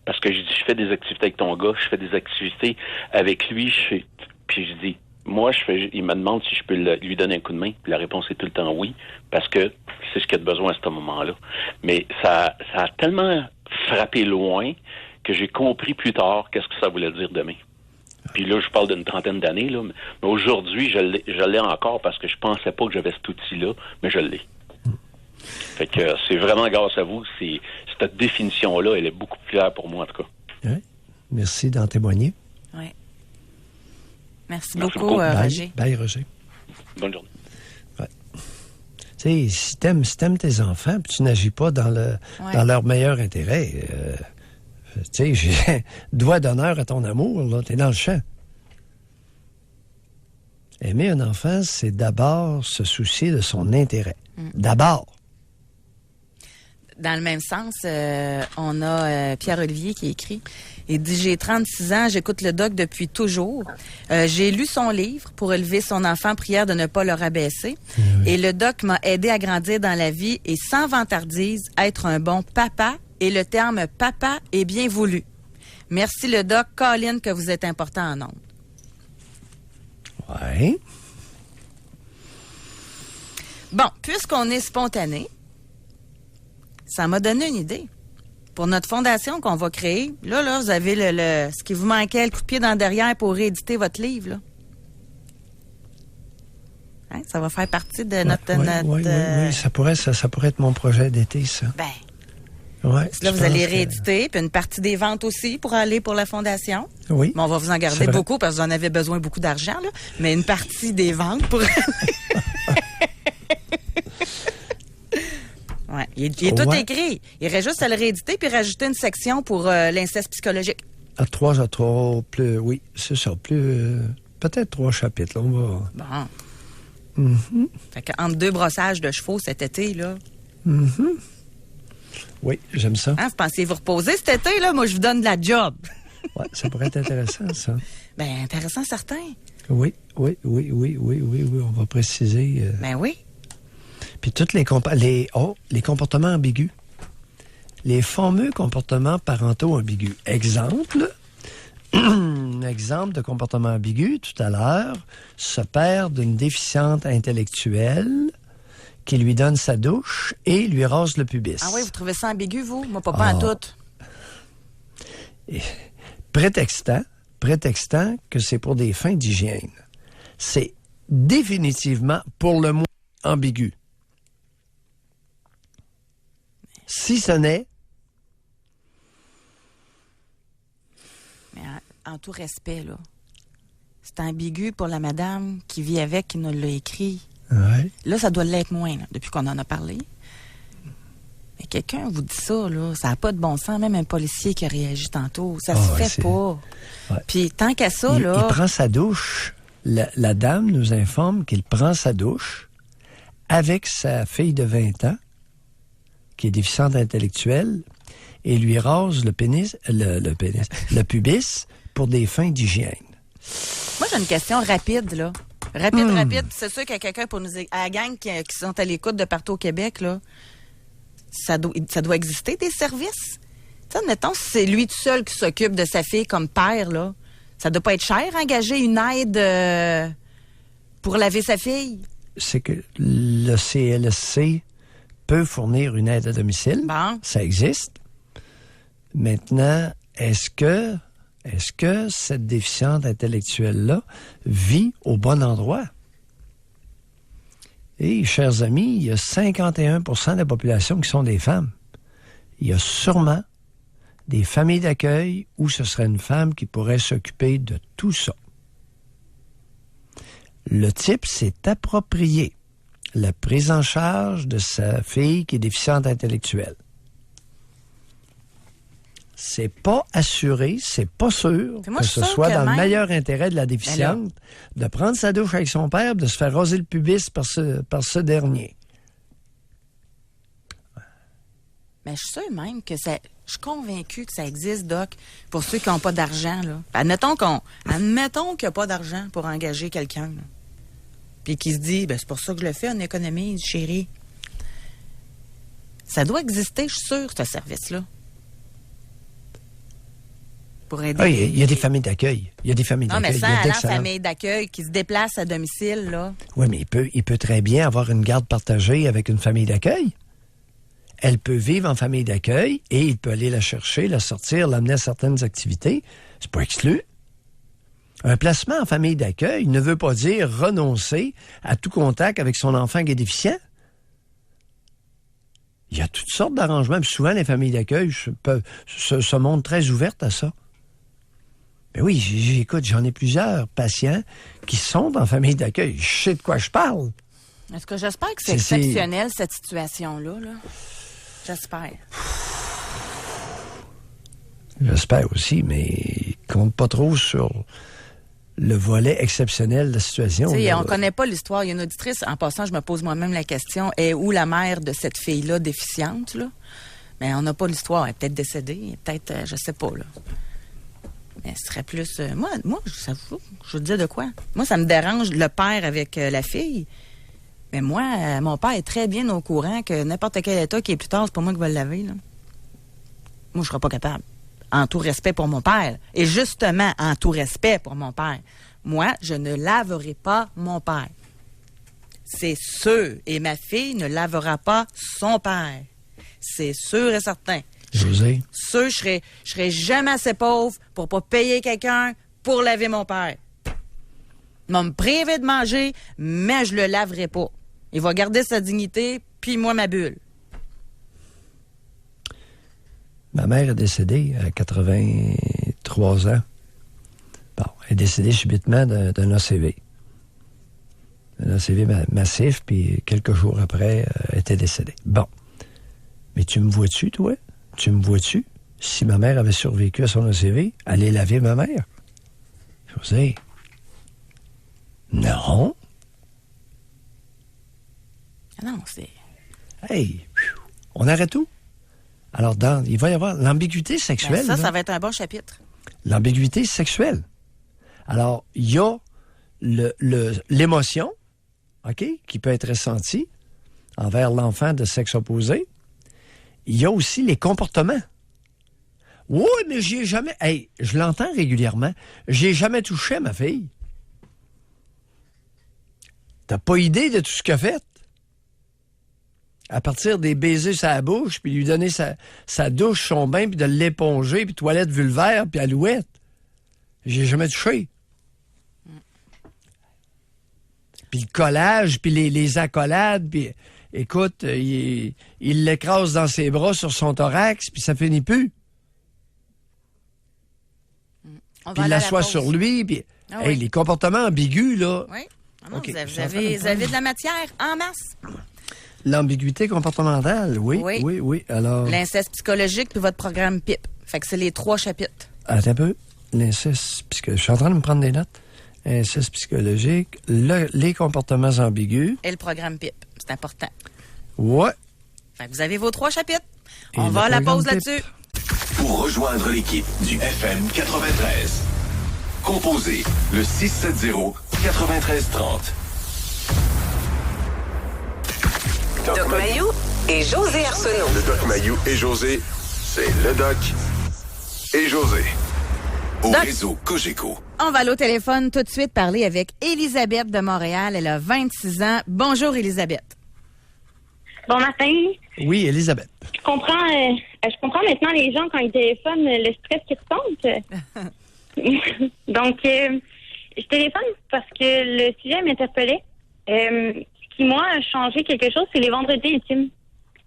Parce que j'ai dit, je fais des activités avec ton gars, je fais des activités avec lui, puis j'ai dit, moi, il me demande si je peux lui donner un coup de main. Puis la réponse est tout le temps oui, parce que c'est ce qu'il a besoin à ce moment-là. Mais ça a tellement frappé loin que j'ai compris plus tard qu'est-ce que ça voulait dire demain. Puis là, je parle d'une trentaine d'années, là, mais aujourd'hui, je l'ai encore parce que je pensais pas que j'avais cet outil-là, mais je l'ai. Fait que c'est vraiment grâce à vous. Cette définition-là, elle est beaucoup plus claire pour moi, en tout cas. Oui. Merci d'en témoigner. Oui. Merci beaucoup, Roger. Bye, Roger. Bonne journée. Ouais. Tu sais, si t'aimes tes enfants, puis tu n'agis pas dans leur meilleur intérêt, tu sais, j'ai doigt d'honneur à ton amour, là, t'es dans le champ. Aimer un enfant, c'est d'abord se soucier de son intérêt. D'abord. Dans le même sens, on a Pierre-Olivier qui écrit. Il dit, j'ai 36 ans, j'écoute le doc depuis toujours. J'ai lu son livre pour élever son enfant, prière de ne pas le rabaisser. Et le doc m'a aidé à grandir dans la vie et sans vantardise, être un bon papa. Et le terme papa est bien voulu. Merci le doc, Colin, que vous êtes important en ondes. Ouais. Bon, puisqu'on est spontané, ça m'a donné une idée. Pour notre fondation qu'on va créer, là, vous avez ce qui vous manquait, le coup de pied dans le derrière pour rééditer votre livre, là. Hein? Ça va faire partie de notre... Oui, ça pourrait être mon projet d'été, ça. Ben, ouais, là, vous allez rééditer, puis une partie des ventes aussi pour aller pour la fondation. Oui. Mais on va vous en garder beaucoup parce que vous en avez besoin beaucoup d'argent, là. Mais une partie des ventes pour... Ouais, il est tout écrit. Il reste juste à le rééditer puis rajouter une section pour l'inceste psychologique. À trois, plus, oui, c'est ça, plus, peut-être 3 chapitres, là, on va... Bon. Fait qu'entre 2 brossages de chevaux cet été, là... Oui, j'aime ça. Hein, vous pensez vous reposer cet été, là? Moi, je vous donne de la job. Oui, ça pourrait être intéressant, ça. Ben, intéressant, certain. Oui, on va préciser. Ben oui. Puis tous les comportements ambigus. Les fameux comportements parentaux ambigus. Exemple de comportement ambigu, tout à l'heure, se perd d'une déficiente intellectuelle qui lui donne sa douche et lui rase le pubis. Ah oui, vous trouvez ça ambigu, vous? Moi, pas en tout. Prétextant que c'est pour des fins d'hygiène. C'est définitivement, pour le moins, ambigu. Si ce n'est en tout respect, là, c'est ambigu pour la madame qui vit avec, qui nous l'a écrit. Ouais. Là, ça doit l'être moins, là, depuis qu'on en a parlé. Mais quelqu'un vous dit ça, là, ça n'a pas de bon sens. Même un policier qui a réagi tantôt, ça se fait pas. Ouais. Puis tant qu'à ça, Il là... prend sa douche. La dame nous informe qu'il prend sa douche avec sa fille de 20 ans, qui est déficiente intellectuelle, et lui rase le pubis pour des fins d'hygiène. Moi, j'ai une question rapide, là. Rapide. C'est sûr qu'il y a quelqu'un pour nous... À la gang qui sont à l'écoute de partout au Québec, là, ça doit exister, des services. Tu sais, admettons, si c'est lui tout seul qui s'occupe de sa fille comme père, là, ça doit pas être cher, engager une aide pour laver sa fille? C'est que le CLSC peut fournir une aide à domicile. Bon. Ça existe. Maintenant, est-ce que cette déficiente intellectuelle-là vit au bon endroit? Et, chers amis, il y a 51 % de la population qui sont des femmes. Il y a sûrement des familles d'accueil où ce serait une femme qui pourrait s'occuper de tout ça. Le type s'est approprié la prise en charge de sa fille qui est déficiente intellectuelle. C'est pas assuré, c'est pas sûr que ce soit dans le meilleur intérêt de la déficiente de prendre sa douche avec son père, de se faire raser le pubis par ce dernier. Mais je suis sûre même que ça... Je suis convaincue que ça existe, Doc, pour ceux qui n'ont pas d'argent, là. Admettons qu'il n'y a pas d'argent pour engager quelqu'un, là. Puis qui se dit, c'est pour ça que je le fais, on économise, chérie. Ça doit exister, je suis sûre, ce service-là. Pour aider. Oui, il y a des familles d'accueil. Il y a des familles d'accueil. Non, mais ça, à la famille d'accueil qui se déplace à domicile, là. Oui, mais il peut très bien avoir une garde partagée avec une famille d'accueil. Elle peut vivre en famille d'accueil et il peut aller la chercher, la sortir, l'amener à certaines activités. C'est pas exclu. Un placement en famille d'accueil ne veut pas dire renoncer à tout contact avec son enfant qui est déficient. Il y a toutes sortes d'arrangements. Puis souvent, les familles d'accueil se montrent très ouvertes à ça. Mais oui, écoute, j'en ai plusieurs patients qui sont en famille d'accueil. Je sais de quoi je parle. Est-ce que j'espère que c'est exceptionnel, cette situation-là, là? J'espère. J'espère aussi, mais compte pas trop sur le volet exceptionnel de la situation. On connaît pas l'histoire. Il y a une auditrice, en passant, je me pose moi-même la question, est où la mère de cette fille-là déficiente, là? Mais on n'a pas l'histoire. Elle est peut-être décédée, peut-être, je sais pas, là. Mais ce serait plus... Moi, je veux dire de quoi? Moi, ça me dérange le père avec la fille. Mais moi, mon père est très bien au courant que n'importe quel état qui est plus tard, c'est pas moi qui vais le laver, là. Moi, je serais pas capable. En tout respect pour mon père. Et justement, en tout respect pour mon père. Moi, je ne laverai pas mon père. C'est sûr. Et ma fille ne lavera pas son père. C'est sûr et certain. José. Sûr, je serais jamais assez pauvre pour pas payer quelqu'un pour laver mon père. Il va me priver de manger, mais je le laverai pas. Il va garder sa dignité, puis moi, ma bulle. Ma mère est décédée à 83 ans. Bon, elle est décédée subitement d'un ACV. Un ACV massif, puis quelques jours après, elle était décédée. Bon. Mais tu me vois-tu, toi? Tu me vois-tu? Si ma mère avait survécu à son ACV, aller laver ma mère? José? Non. Ah non, c'est... Hey, on arrête tout. Alors, il va y avoir l'ambiguïté sexuelle. Ben ça va être un bon chapitre. L'ambiguïté sexuelle. Alors, il y a l'émotion, OK, qui peut être ressentie envers l'enfant de sexe opposé. Il y a aussi les comportements. Oui, mais j'y ai jamais... Hey, je l'entends régulièrement. J'ai jamais touché à ma fille. T'as pas idée de tout ce qu'elle a fait. À partir des baisers sur la bouche, puis lui donner sa douche, son bain, puis de l'éponger, puis toilette vulvaire, puis alouette. J'ai jamais touché. Puis le collage, puis les accolades, puis écoute, il l'écrase dans ses bras sur son thorax, puis ça finit plus. On puis va il aller à la l'assoit pause. sur lui, puis Ah hey, oui. les comportements ambigus, là. Oui. Ah non, OK, vous je suis en train de avez prendre. de la matière en masse. L'ambiguïté comportementale, oui, Oui. oui, oui. Alors, L'inceste psychologique puis votre programme PIP. Fait que c'est les 3 chapitres. attends un peu. L'inceste, je suis en train de me prendre des notes. Inceste psychologique, les comportements ambigus. Et le programme PIP. C'est important. Ouais. Fait que vous avez vos 3 chapitres. Et On le va à la programme pause PIP. là-dessus. Pour rejoindre l'équipe du FM 93, composez le 670-9330. Doc Mayou et José Arsenault. Le Doc Mayou et José, c'est le Doc et José. Au Doc. réseau Cogeco. On va aller au téléphone tout de suite parler avec Elisabeth de Montréal. Elle a 26 ans. Bonjour, Elisabeth. Bon matin. Oui, Elisabeth. Je comprends maintenant les gens quand ils téléphonent, le stress qui retombe. Donc, je téléphone parce que le sujet m'interpellait. Ce qui, moi, a changé quelque chose, c'est les vendredis intimes.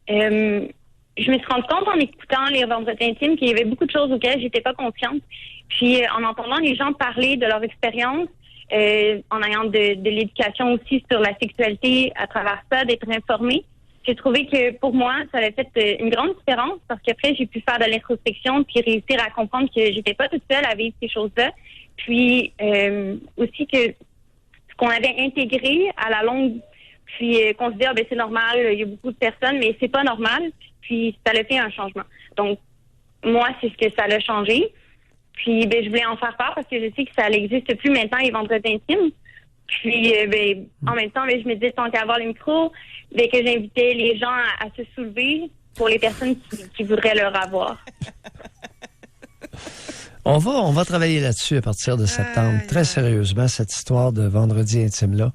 Je me suis rendu compte en écoutant les vendredis intimes qu'il y avait beaucoup de choses auxquelles j'étais pas consciente. Puis, en entendant les gens parler de leur expérience, en ayant de l'éducation aussi sur la sexualité à travers ça, d'être informée, j'ai trouvé que pour moi, ça avait fait une grande différence parce qu'après, j'ai pu faire de l'introspection puis réussir à comprendre que j'étais pas toute seule à vivre ces choses-là. Puis aussi que ce qu'on avait intégré à la longue, puis qu'on se dit, ah, ben c'est normal, il y a beaucoup de personnes, mais c'est pas normal. Puis ça a fait un changement. Donc, moi, c'est ce que ça l'a changé. Puis ben, je voulais en faire part parce que je sais que ça n'existe plus maintenant, les vendredis intimes. Puis, en même temps, je me disais, tant qu'à avoir le micro, que j'invitais les gens à se soulever pour les personnes qui voudraient leur avoir. On va travailler là-dessus à partir de septembre, très sérieusement, cette histoire de vendredi intime-là.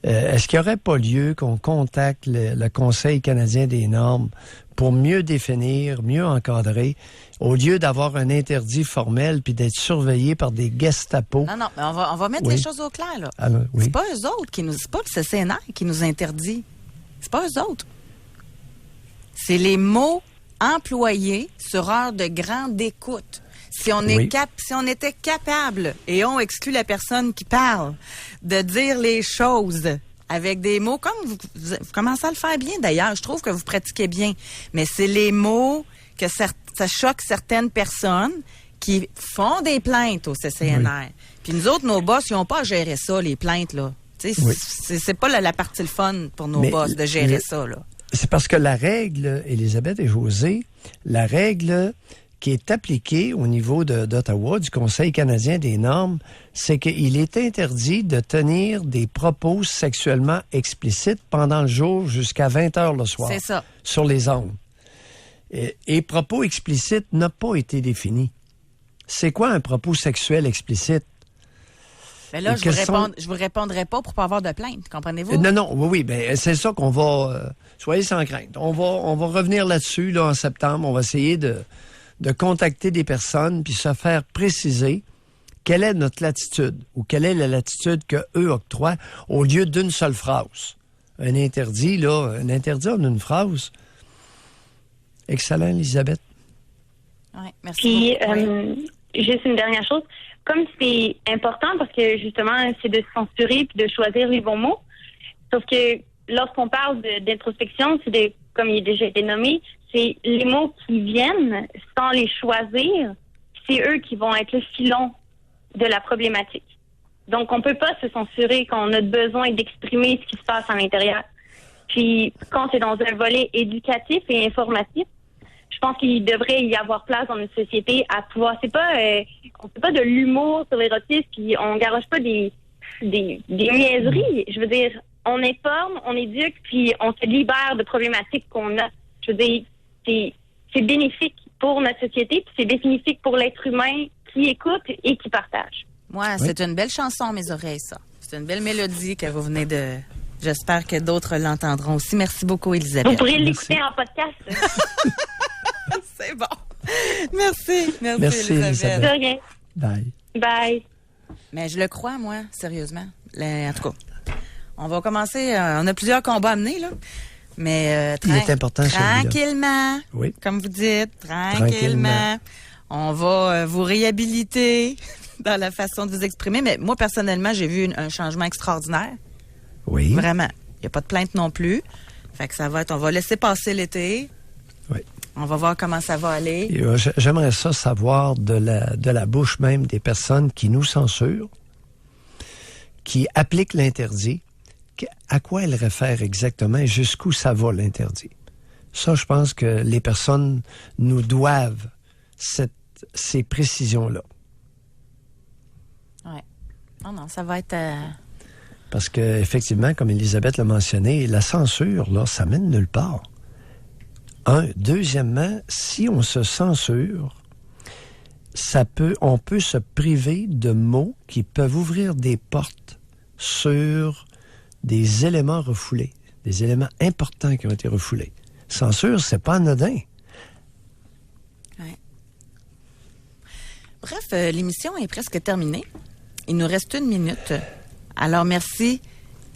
Est-ce qu'il n'y aurait pas lieu qu'on contacte le Conseil canadien des normes pour mieux définir, mieux encadrer, au lieu d'avoir un interdit formel puis d'être surveillé par des Gestapo? Non, mais on va mettre Oui. les choses au clair, là. Alors, oui. C'est pas eux autres c'est pas le CCNR qui nous interdit. C'est pas eux autres. C'est les mots employés sur heure de grande écoute. Si on était capable, et on exclut la personne qui parle, de dire les choses avec des mots, comme vous commencez à le faire bien d'ailleurs, je trouve que vous pratiquez bien, mais c'est les mots que ça choque certaines personnes qui font des plaintes au CCNR. Puis nous autres, nos boss, ils n'ont pas à gérer ça, les plaintes, là. Tu sais, c'est pas la partie le fun pour nos boss de gérer ça, là. C'est parce que la règle, Elisabeth et José, la règle qui est appliquée au niveau d'Ottawa, du Conseil canadien des normes, c'est qu'il est interdit de tenir des propos sexuellement explicites pendant le jour jusqu'à 20 heures le soir. C'est ça. Sur les ondes. Et propos explicites n'a pas été défini. C'est quoi un propos sexuel explicite? Ben là, je vous répondrai pas pour pas avoir de plainte, comprenez-vous? Non, oui, ben c'est ça qu'on va... soyez sans crainte. On va revenir là-dessus là, en septembre. On va essayer de contacter des personnes puis se faire préciser quelle est notre latitude ou quelle est la latitude qu'eux octroient au lieu d'une seule phrase. Un interdit en une phrase. Excellent, Elisabeth. Oui, merci Puis, beaucoup. juste une dernière chose. Comme c'est important, parce que justement, c'est de se censurer puis de choisir les bons mots. Sauf que lorsqu'on parle d'introspection, comme il a déjà été nommé, c'est les mots qui viennent sans les choisir, c'est eux qui vont être le filon de la problématique. Donc, on peut pas se censurer quand on a besoin d'exprimer ce qui se passe à l'intérieur. Puis, quand c'est dans un volet éducatif et informatif, je pense qu'il devrait y avoir place dans notre société à pouvoir... on fait pas de l'humour sur l'érotisme, puis on garoche pas des niaiseries. Je veux dire, on informe, on éduque, puis on se libère de problématiques qu'on a. Je veux dire, c'est bénéfique pour notre société, puis c'est bénéfique pour l'être humain qui écoute et qui partage. Moi, c'est une belle chanson à mes oreilles, ça. C'est une belle mélodie que vous venez de... J'espère que d'autres l'entendront aussi. Merci beaucoup, Elisabeth. Vous pourrez l'écouter en podcast. C'est bon. Merci, Elisabeth. De rien. Bye. Bye. Mais je le crois, moi, sérieusement. En tout cas, on va commencer. On a plusieurs combats à mener, là. Mais il est important, tranquillement, oui. Comme vous dites, tranquillement. On va vous réhabiliter. dans la façon de vous exprimer, mais moi, personnellement, j'ai vu un changement extraordinaire. Oui. Vraiment. Il n'y a pas de plainte non plus. Fait que ça va être, on va laisser passer l'été. Oui. On va voir comment ça va aller. Et, j'aimerais ça savoir de la bouche même des personnes qui nous censurent, qui appliquent l'interdit, à quoi elles réfèrent exactement et jusqu'où ça va l'interdit. Ça, je pense que les personnes nous doivent ces précisions-là. Oui. Non, ça va être... Parce que effectivement, comme Elisabeth l'a mentionné, la censure, là, ça mène nulle part. Deuxièmement, si on se censure, on peut se priver de mots qui peuvent ouvrir des portes sur des éléments refoulés, des éléments importants qui ont été refoulés. Censure, c'est pas anodin. Ouais. Bref, l'émission est presque terminée. Il nous reste 1 minute. Alors, merci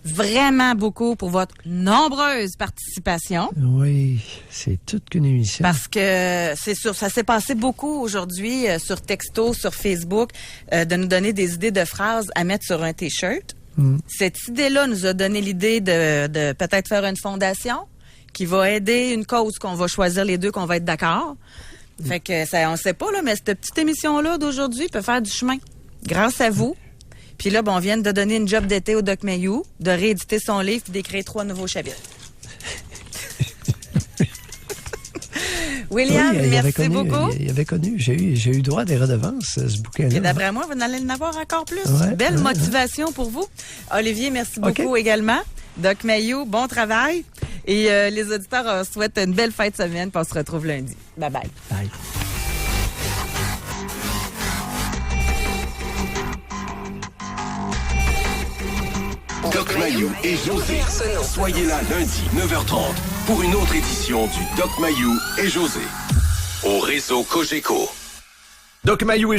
vraiment beaucoup pour votre nombreuse participation. Oui, c'est toute qu'une émission. Parce que c'est sûr, ça s'est passé beaucoup aujourd'hui sur texto, sur Facebook, de nous donner des idées de phrases à mettre sur un T-shirt. Cette idée-là nous a donné l'idée de peut-être faire une fondation qui va aider une cause qu'on va choisir les deux, qu'on va être d'accord. Fait que ça, on sait pas, là, mais cette petite émission-là d'aujourd'hui peut faire du chemin. Grâce à vous. Puis là, on vient de donner une job d'été au Doc Mayou, de rééditer son livre et d'écrire 3 nouveaux chapitres. William, oui, merci beaucoup. Il avait connu. J'ai eu droit à des redevances, ce bouquin-là. Et d'après moi, vous allez en avoir encore plus. Ouais, Belle motivation pour vous. Olivier, merci beaucoup également. Doc Mayou, bon travail. Et les auditeurs souhaitent une belle fin de semaine, puis on se retrouve lundi. Bye-bye. Bye. Doc Mayou et José. Soyez là lundi, 9h30, pour une autre édition du Doc Mayou et José. Au réseau Cogeco. Doc Mayou et